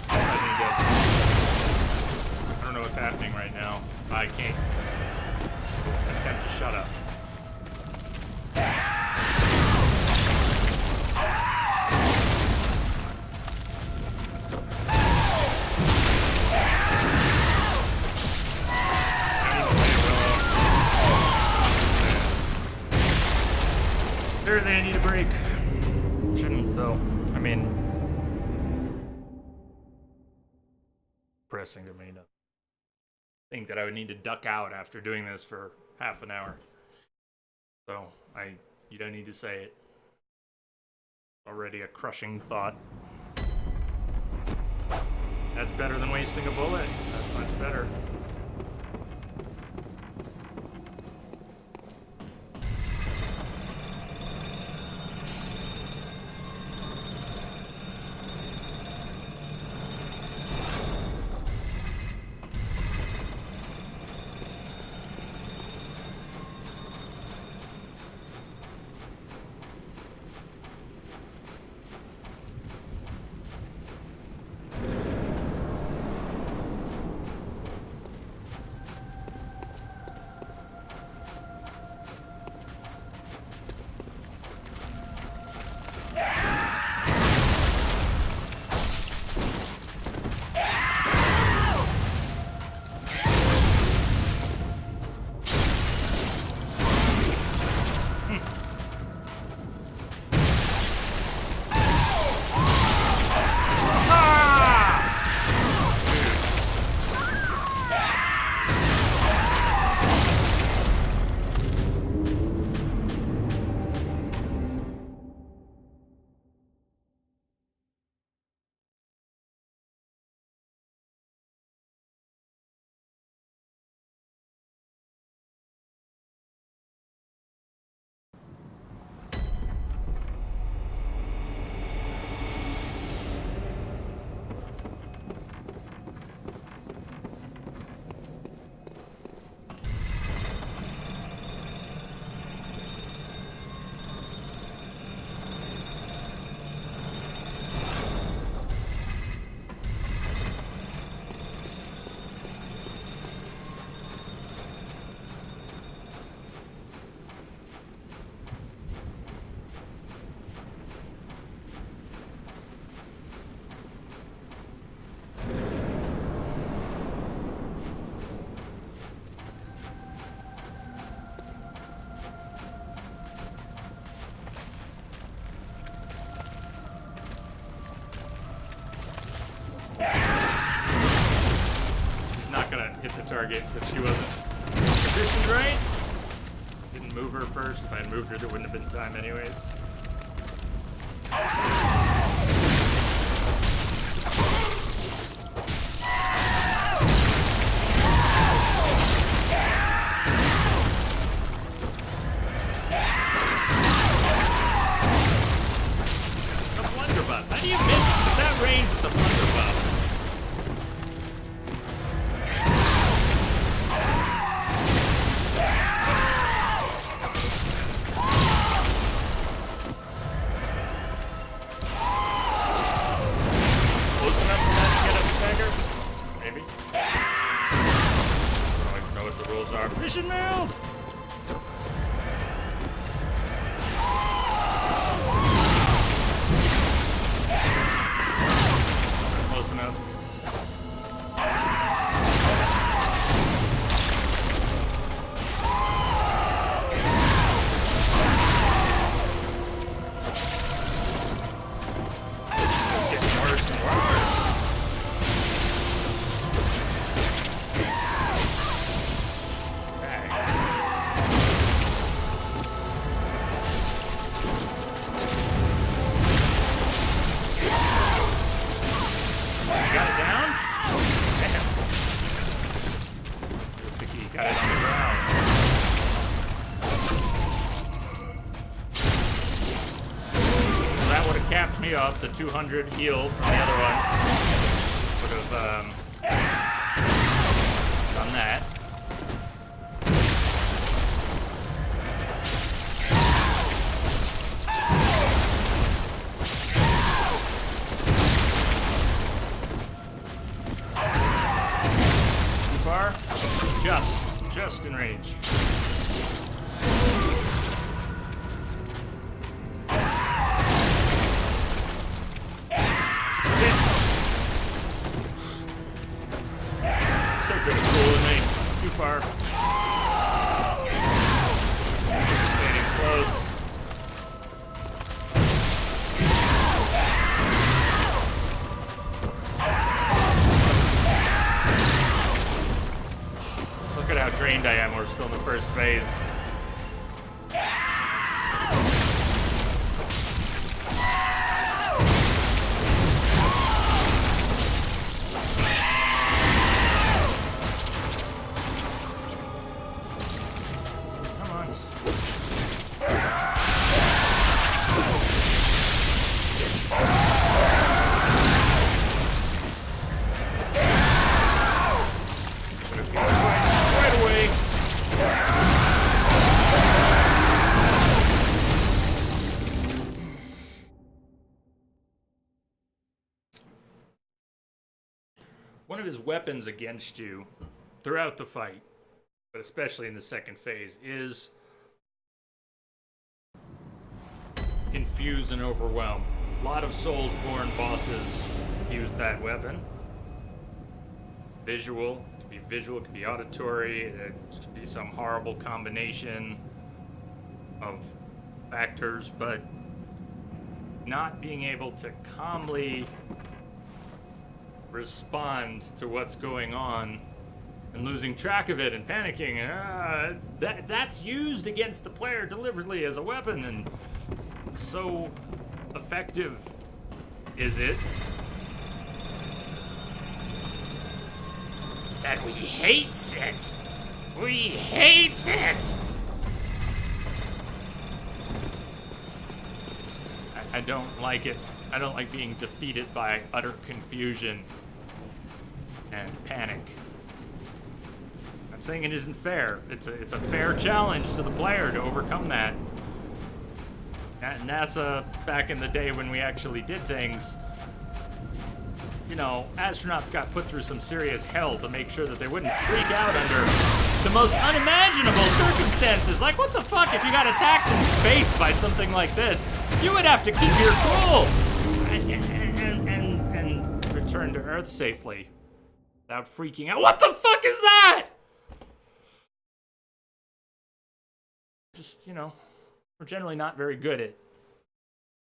I don't know what's happening right now. I can't attempt to shut up. Apparently I need a break. Shouldn't though. I mean, pressing to me to think that I would need to duck out after doing this for half an hour. So you don't need to say it. Already a crushing thought. That's better than wasting a bullet. That's much better. Hit the target because she wasn't positioned right. Didn't move her first. If I had moved her, there wouldn't have been time anyways. The blunderbuss. How do you miss that range with the blunderbuss? Mission mailed! Close enough. It's getting worse and worse. off the 200 heal from the other one. Would have done that. Too far? Just in range. So good at fooling me. Too far. Standing close. Look at how drained I am. We're still in the first phase. Come on. Should have killed twice right away. One of his weapons against you throughout the fight, but especially in the second phase, is confuse and overwhelm. A lot of Soulsborne bosses use that weapon. Visual, it could be auditory, it could be some horrible combination of factors, but not being able to calmly respond to what's going on and losing track of it and panicking, that's used against the player deliberately as a weapon, and so effective is it that we hates it. We hates it. I don't like it. I don't like being defeated by utter confusion and panic. I'm not saying it isn't fair. It's a fair challenge to the player to overcome that. At NASA, back in the day when we actually did things, you know, astronauts got put through some serious hell to make sure that they wouldn't freak out under the most unimaginable circumstances. Like, what the fuck, if you got attacked in space by something like this, you would have to keep your cool and return to Earth safely without freaking out. What the fuck is that? Just, you know, we're generally not very good at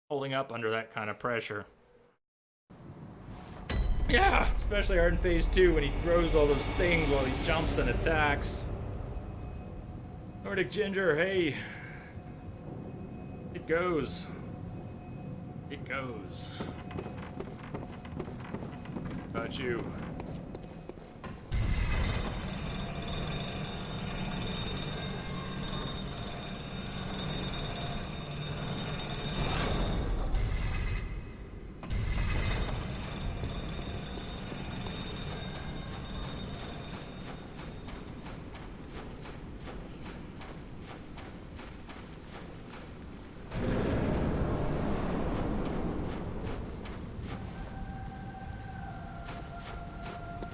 holding up under that kind of pressure. Yeah, especially hard in phase 2 when he throws all those things while he jumps and attacks. Nordic Ginger, hey. It goes. It goes. How about you?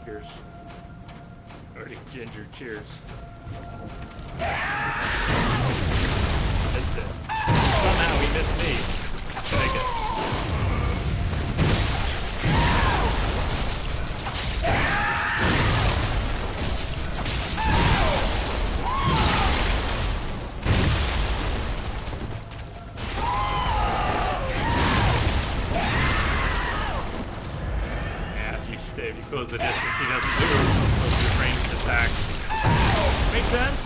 Cheers. Nordic Ginger, cheers. Missed it. Somehow he missed me. Take it. If you close the distance, he doesn't do most of his ranged attacks. Makes sense?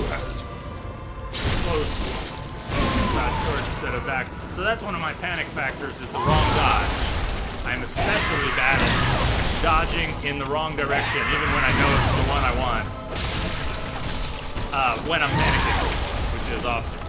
that was close. Towards instead of back. So that's one of my panic factors is the wrong dodge. I'm especially bad at dodging in the wrong direction, even when I know it's the one I want. When I'm panicking, which is often.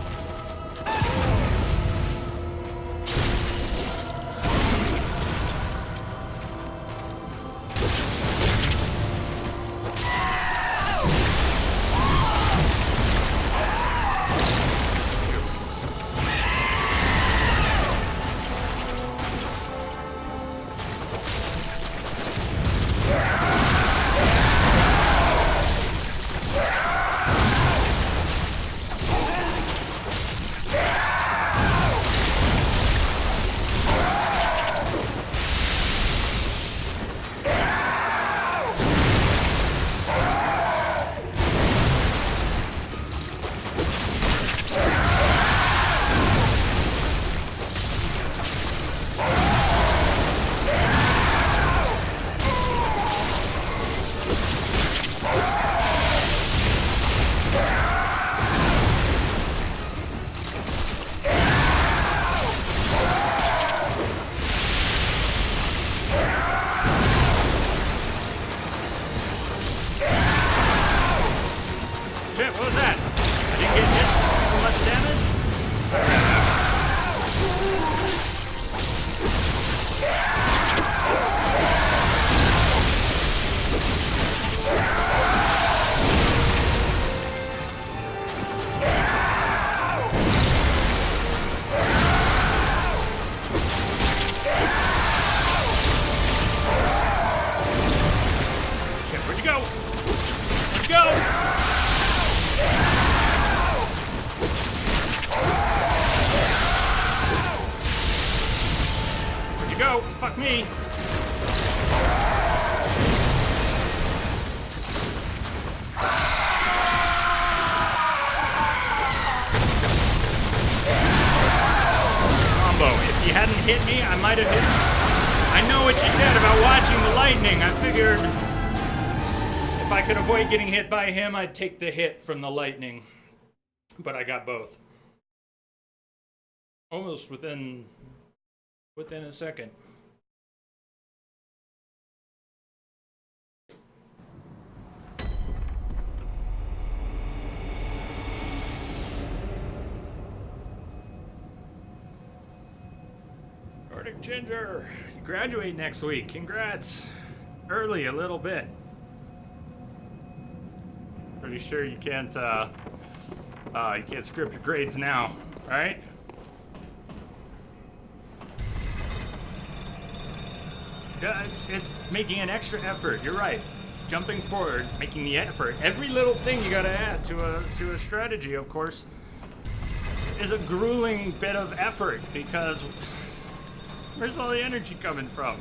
Hit me, I might have hit. I know what you said about watching the lightning. I figured if I could avoid getting hit by him, I'd take the hit from the lightning. But I got both. Almost within a second. Ginger, you graduate next week. Congrats. Early a little bit. Pretty sure you can't script your grades now, right? Yeah, it's making an extra effort. You're right. Jumping forward, making the effort. Every little thing you gotta add to a strategy, of course, is a grueling bit of effort because where's all the energy coming from?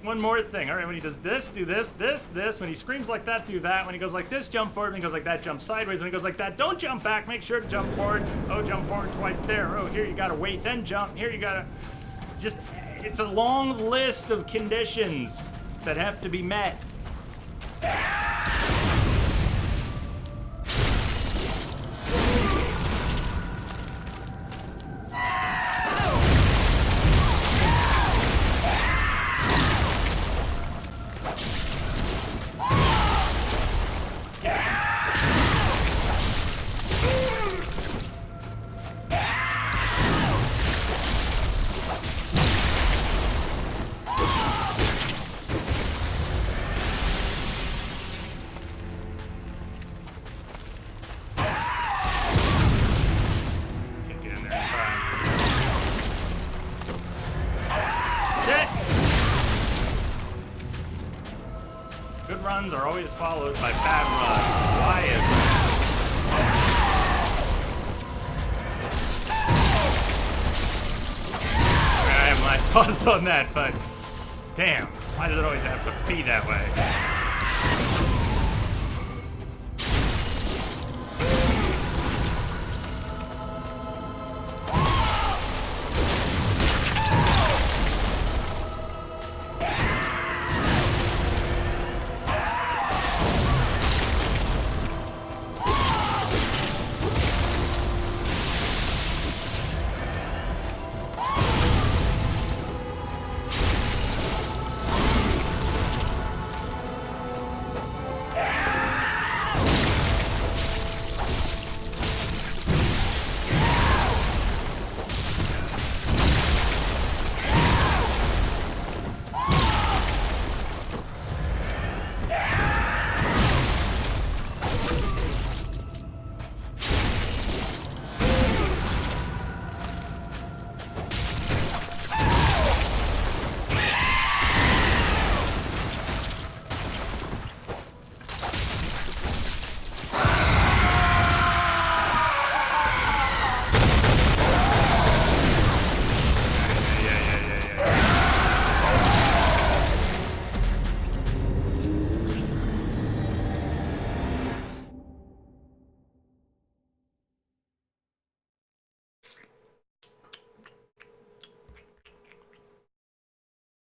One more thing. All right, when he does this, do this, this, this. When he screams like that, do that. When he goes like this, jump forward. When he goes like that, jump sideways. When he goes like that, don't jump back. Make sure to jump forward. Oh, jump forward twice there. Oh, here you gotta wait, then jump. Here you gotta... Just, it's a long list of conditions that have to be met. Are always followed by bad runs. Why is I have my thoughts on that, but damn, why does it always have to be that way?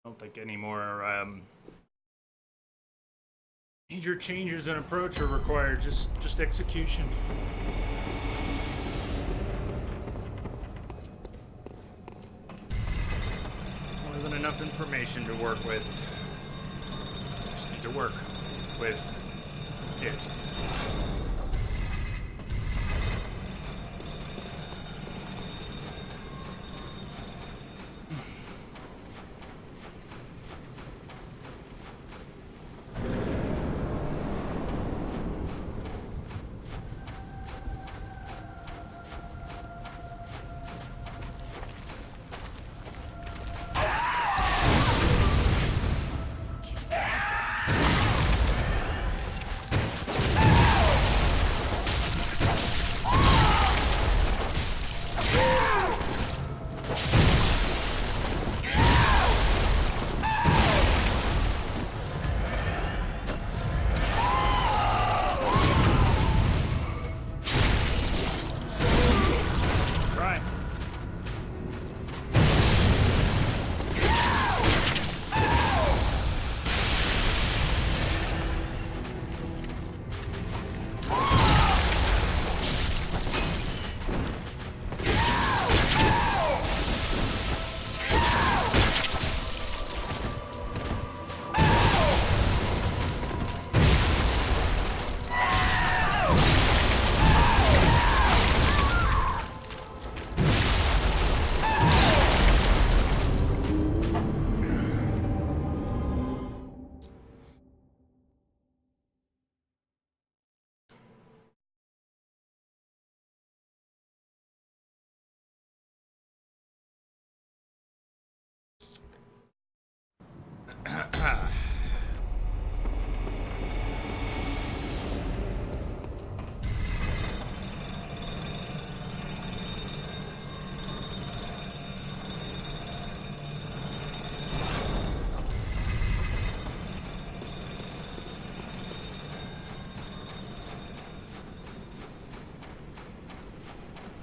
don't think any more major changes in approach are required. Just execution. More than enough information to work with. Just need to work with it.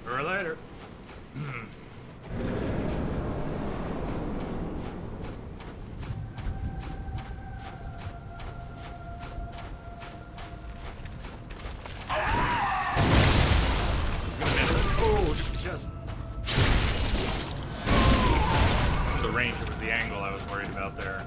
Or later. Oh, just the range. It was the angle I was worried about there.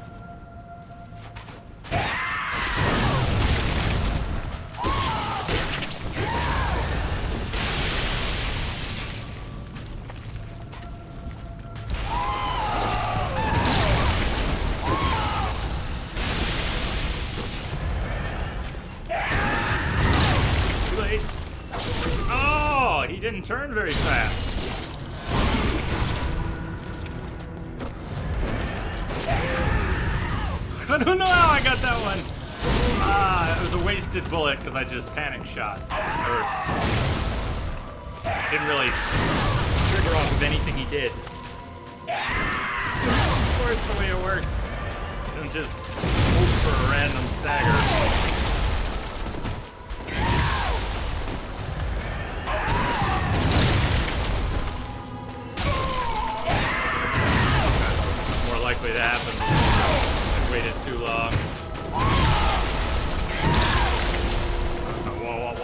Didn't turn very fast. I don't know how I got that one. It was a wasted bullet because I just panic shot. Or didn't really trigger off of anything he did. Of course, the way it works. Don't just hope for a random stagger. Likely to happen. I waited too long. Wall.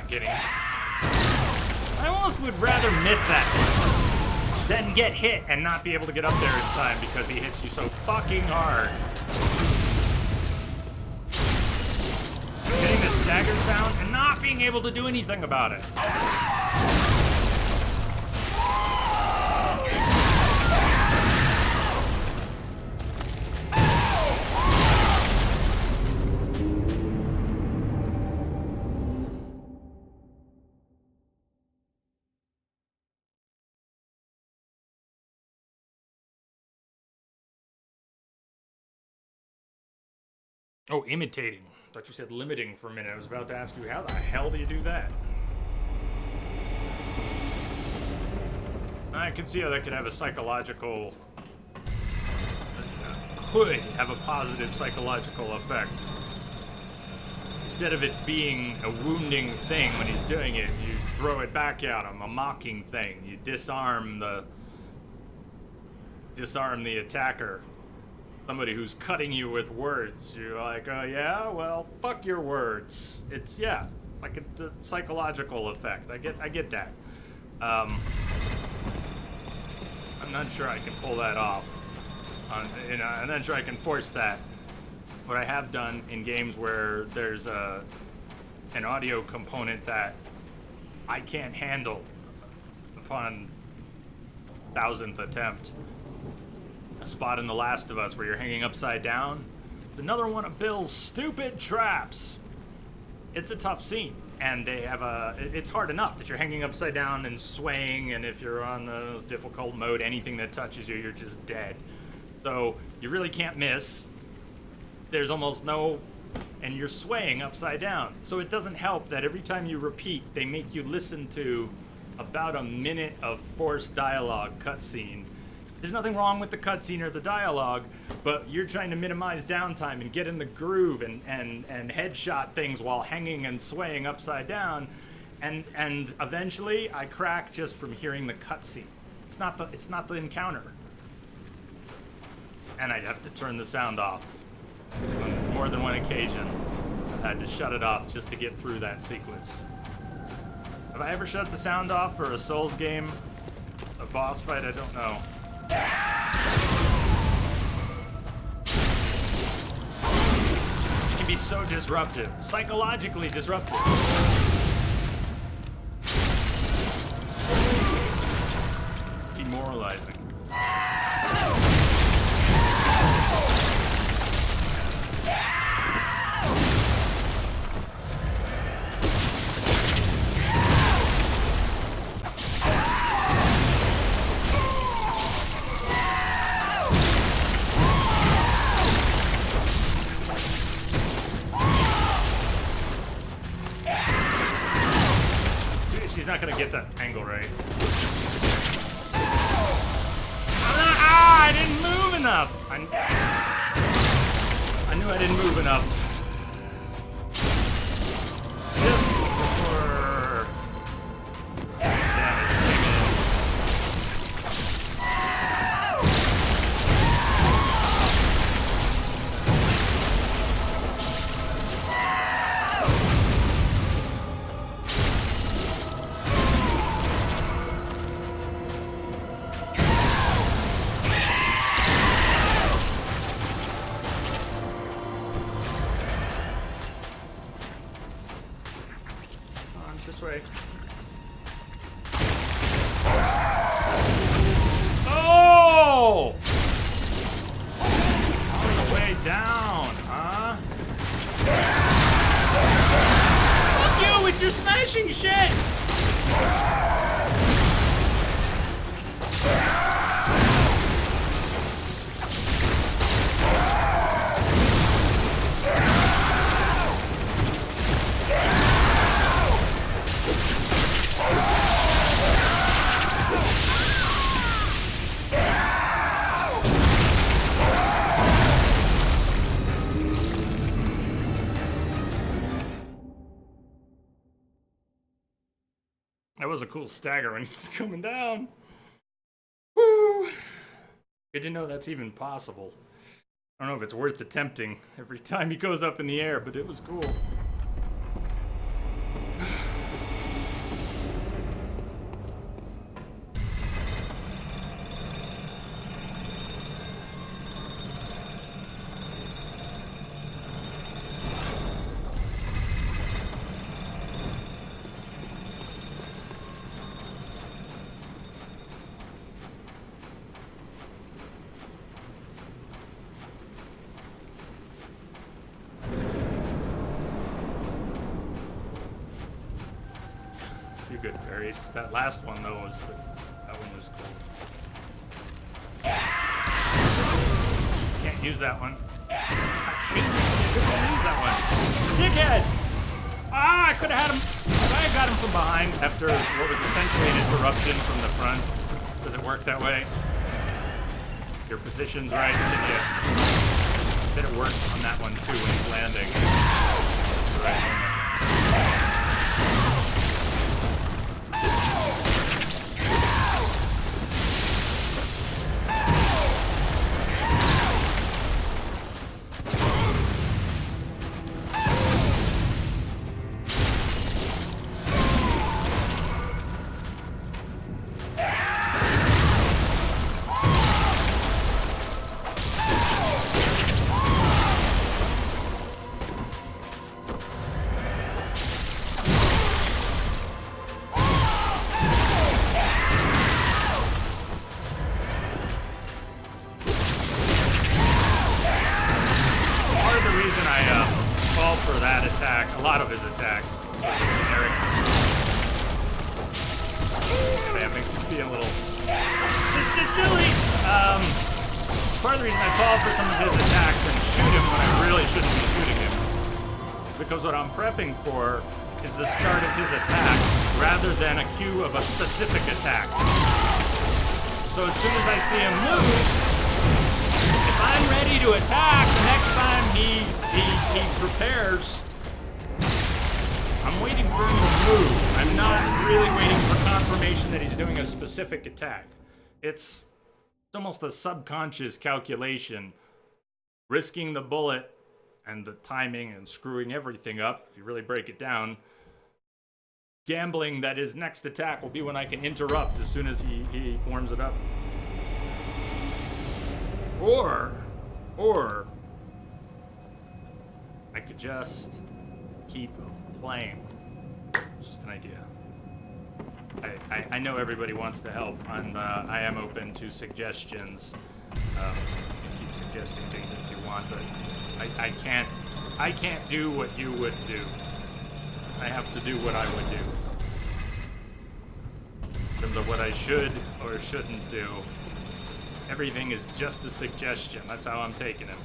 getting... I almost would rather miss that than get hit and not be able to get up there in time because he hits you so fucking hard. Getting the stagger sound and not being able to do anything about it. Oh, imitating. I thought you said limiting for a minute. I was about to ask you, how the hell do you do that? I can see how that could have a psychological... could have a positive psychological effect. Instead of it being a wounding thing when he's doing it, you throw it back at him, a mocking thing. You disarm the attacker. Somebody who's cutting you with words. You're like, oh yeah, well, fuck your words. It's like a psychological effect. I get that. I'm not sure I can pull that off. I'm not sure I can force that. What I have done in games where there's an audio component that I can't handle upon 1000th attempt. A spot in The Last of Us where you're hanging upside down. It's another one of Bill's stupid traps. It's a tough scene, and they have it's hard enough that you're hanging upside down and swaying, and if you're on the difficult mode, anything that touches you, you're just dead. So you really can't miss. There's almost no, and you're swaying upside down. So it doesn't help that every time you repeat, they make you listen to about a minute of forced dialogue cutscene. There's nothing wrong with the cutscene or the dialogue, but you're trying to minimize downtime and get in the groove and headshot things while hanging and swaying upside down, and eventually I crack just from hearing the cutscene. It's not the encounter, and I have to turn the sound off on more than one occasion. I've had to shut it off just to get through that sequence. Have I ever shut the sound off for a Souls game? A boss fight? I don't know. It can be so disruptive, psychologically disruptive. Demoralizing. Not gonna get that angle right. I didn't move enough. I knew I didn't move enough. Just before damage. This way. Oh! On the way down, huh? Fuck you with your smashing shit! That was a cool stagger when he's coming down. Woo! Good to know that's even possible. I don't know if it's worth attempting every time he goes up in the air, but it was cool. good parries. That last one though that one was cool. Can't use that one. I hate can't use that one. Dickhead! Ah, I could have had him. If I had got him from behind after what was essentially an interruption from the front. Does it work that way? Your position's right. Did it work on that one too when he's landing? That's the right moment. A lot of his attacks. Generic. Spamming. Being a little. It's just silly! Part of the reason I fall for some of his attacks and shoot him when I really shouldn't be shooting him is because what I'm prepping for is the start of his attack rather than a cue of a specific attack. So as soon as I see him move, if I'm ready to attack, the next time he prepares, I'm waiting for him to move. I'm not really waiting for confirmation that he's doing a specific attack. It's almost a subconscious calculation, risking the bullet and the timing and screwing everything up, if you really break it down, gambling that his next attack will be when I can interrupt as soon as he warms it up. Or I could just keep playing. Just an idea. I know everybody wants to help. I am open to suggestions. You can keep suggesting things if you want, but I can't do what you would do. I have to do what I would do. In terms of what I should or shouldn't do, everything is just a suggestion. That's how I'm taking it.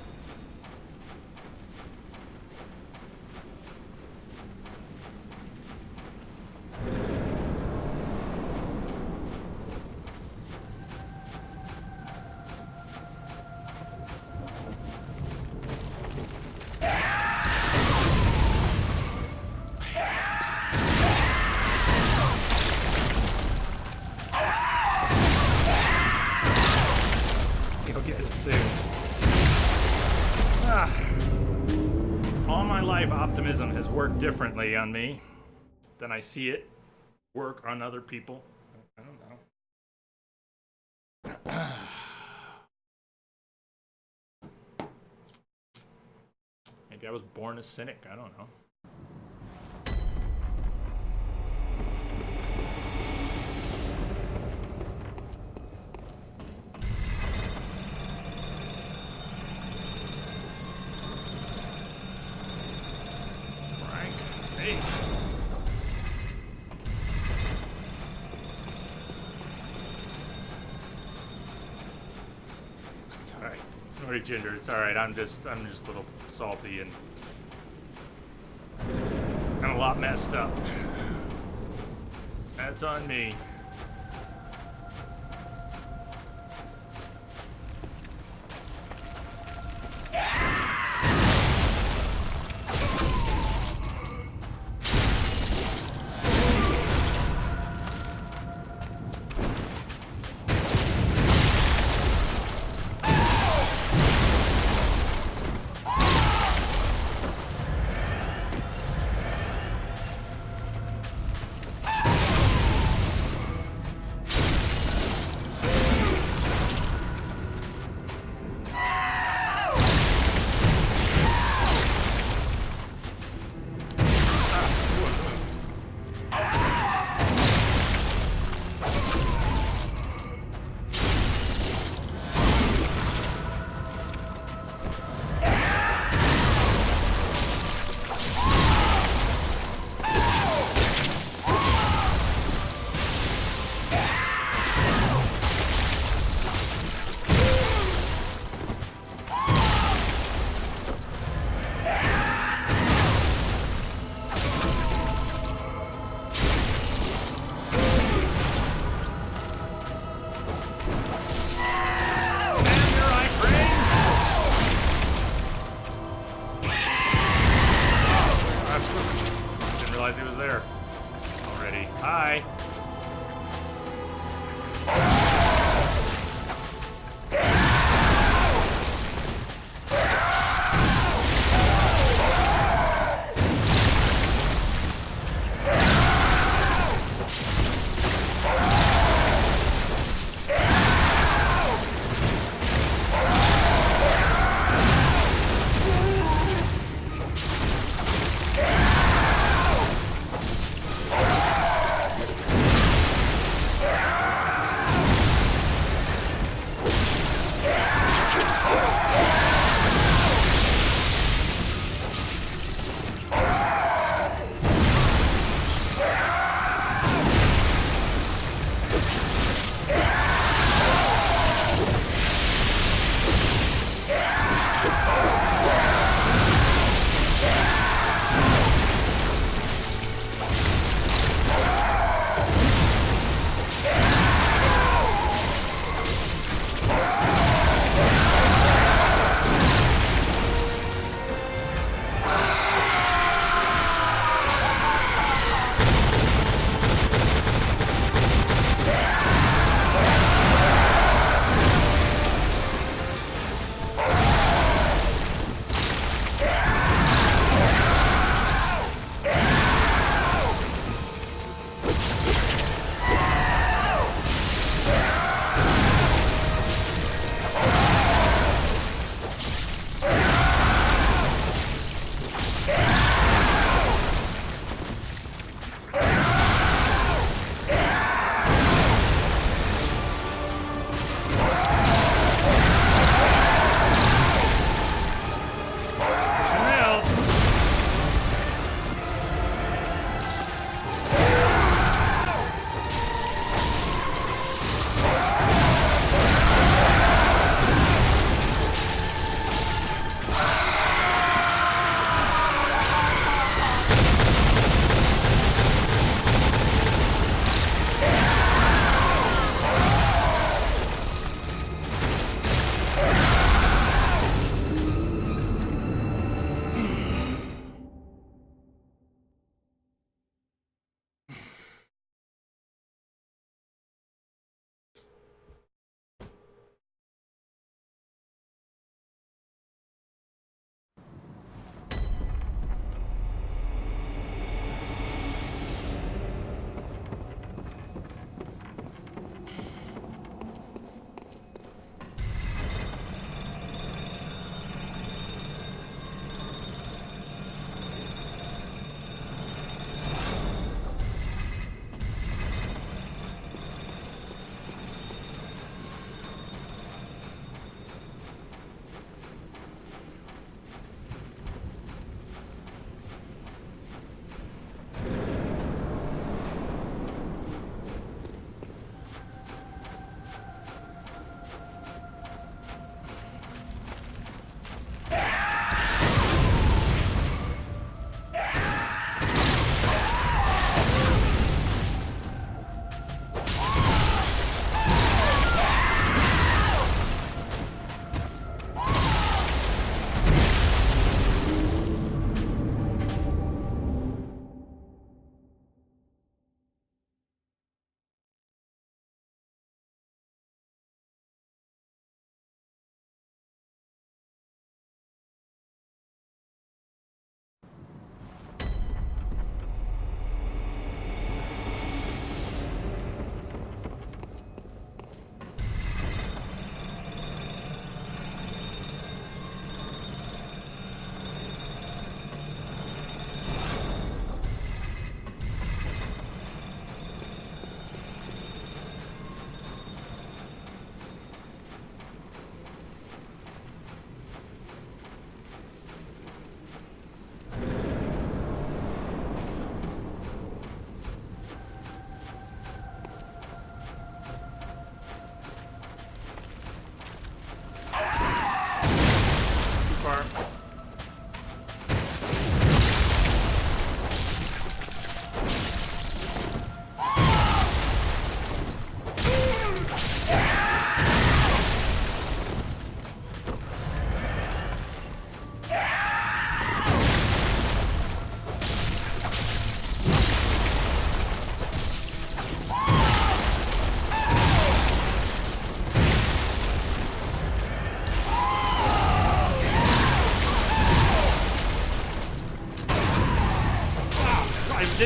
Optimism has worked differently on me than I see it work on other people. I don't know. Maybe I was born a cynic. I don't know. Hey. It's alright. Don't worry, Ginger. It's alright. I'm just a little salty and a lot messed up. That's on me.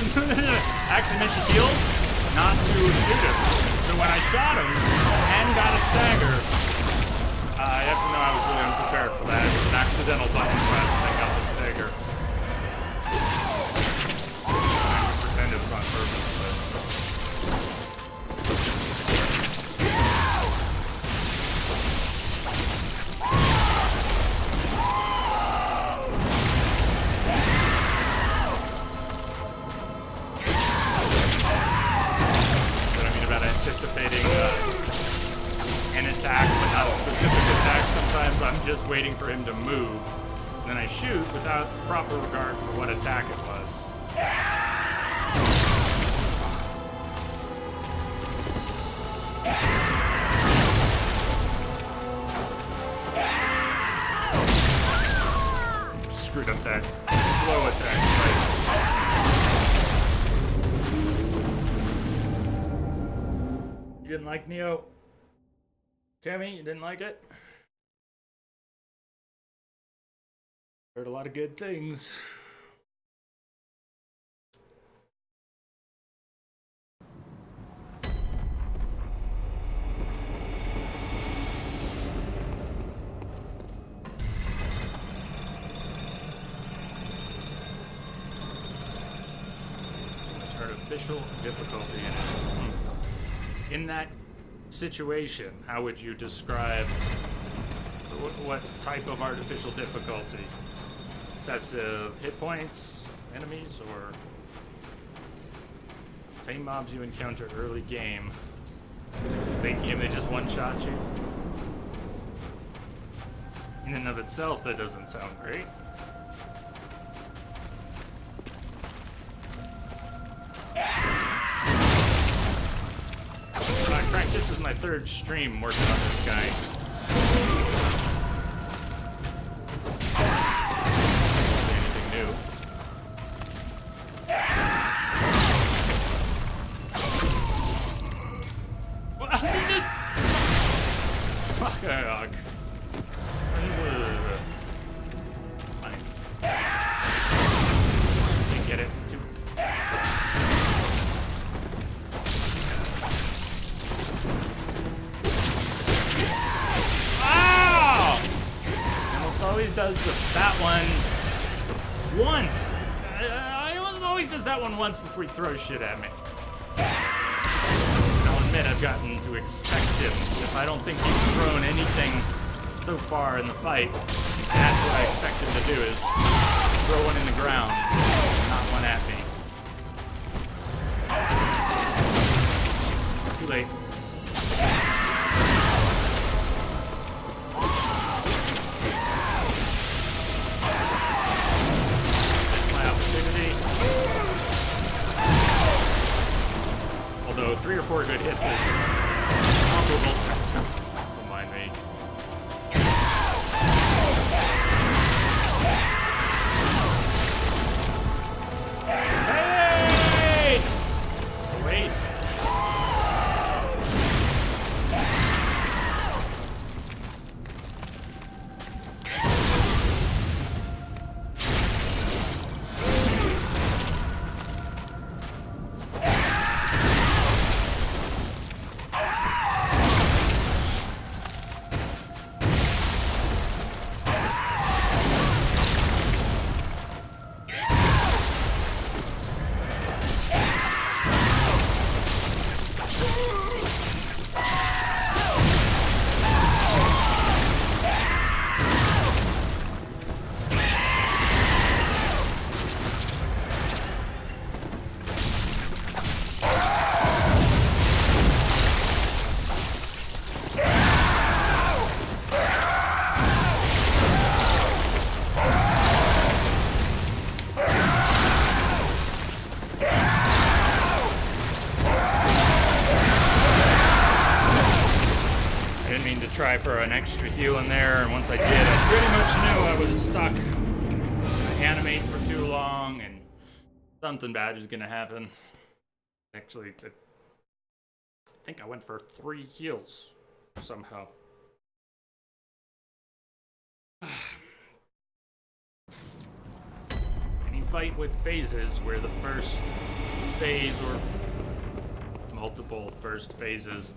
didn't actually meant to heal, not to shoot him. So when I shot him and got a stagger, I have to know I was really unprepared for that. It was an accidental button press and I got the stagger. I pretend it was on purpose, but... anticipating an attack, but not a specific attack. Sometimes I'm just waiting for him to move. And then I shoot without proper regard for what attack it was. Screwed up that slow attack. Right? You didn't like Neo? Tammy, you didn't like it? Heard a lot of good things. Too much artificial difficulty in it. In that situation, how would you describe what type of artificial difficulty? Excessive hit points, enemies, or same mobs you encounter early game? Late game they just one-shot you? In and of itself, that doesn't sound great. Frank, this is my third stream working on this guy. Anything new? What is it? Fuck a dog. Fine. Didn't get it. Always does that one once. He almost always does that one once before he throws shit at me. I'll admit I've gotten to expect him. If I don't think he's thrown anything so far in the fight, that's what I expect him to do, is throw one in the ground, not one at me. It's too late. Although 3 or 4 good hits is comparable. Don't mind me. Hey! Waste. Try for an extra heal in there, and once I did, I pretty much knew I was stuck. I animate for too long, and something bad is gonna happen. Actually, I think I went for 3 heals somehow. Any fight with phases, where the first phase or multiple first phases,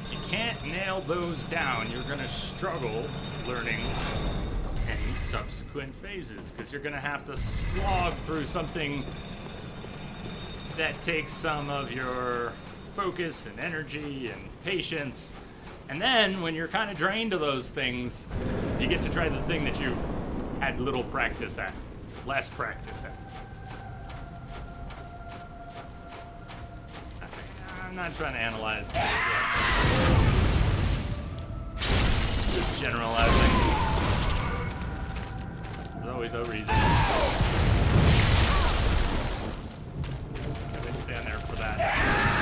if you can't nail those down, you're gonna struggle learning any subsequent phases, because you're gonna have to slog through something that takes some of your focus and energy and patience. And then when you're kind of drained of those things, you get to try the thing that you've had little practice at, less practice at. I'm not trying to analyze it yet. Just generalizing. There's always a reason. Gotta stand there for that.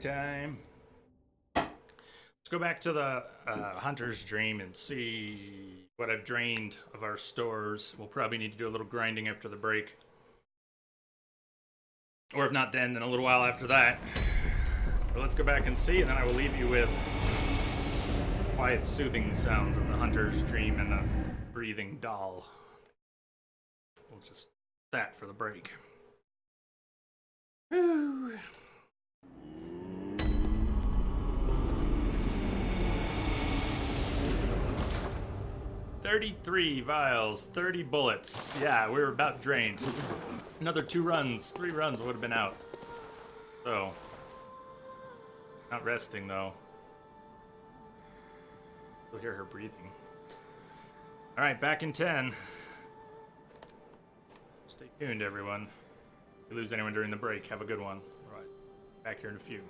Time. Let's go back to the Hunter's Dream and see what I've drained of our stores. We'll probably need to do a little grinding after the break. Or if not then a little while after that. But let's go back and see, and then I will leave you with quiet, soothing sounds of the Hunter's Dream and the breathing doll. We'll just that for the break. Whew. 33 vials, 30 bullets. Yeah, we were about drained. Another 2 runs, 3 runs would have been out. So, not resting though. You'll hear her breathing. All right, back in 10. Stay tuned, everyone. If you lose anyone during the break, have a good one. All right, back here in a few.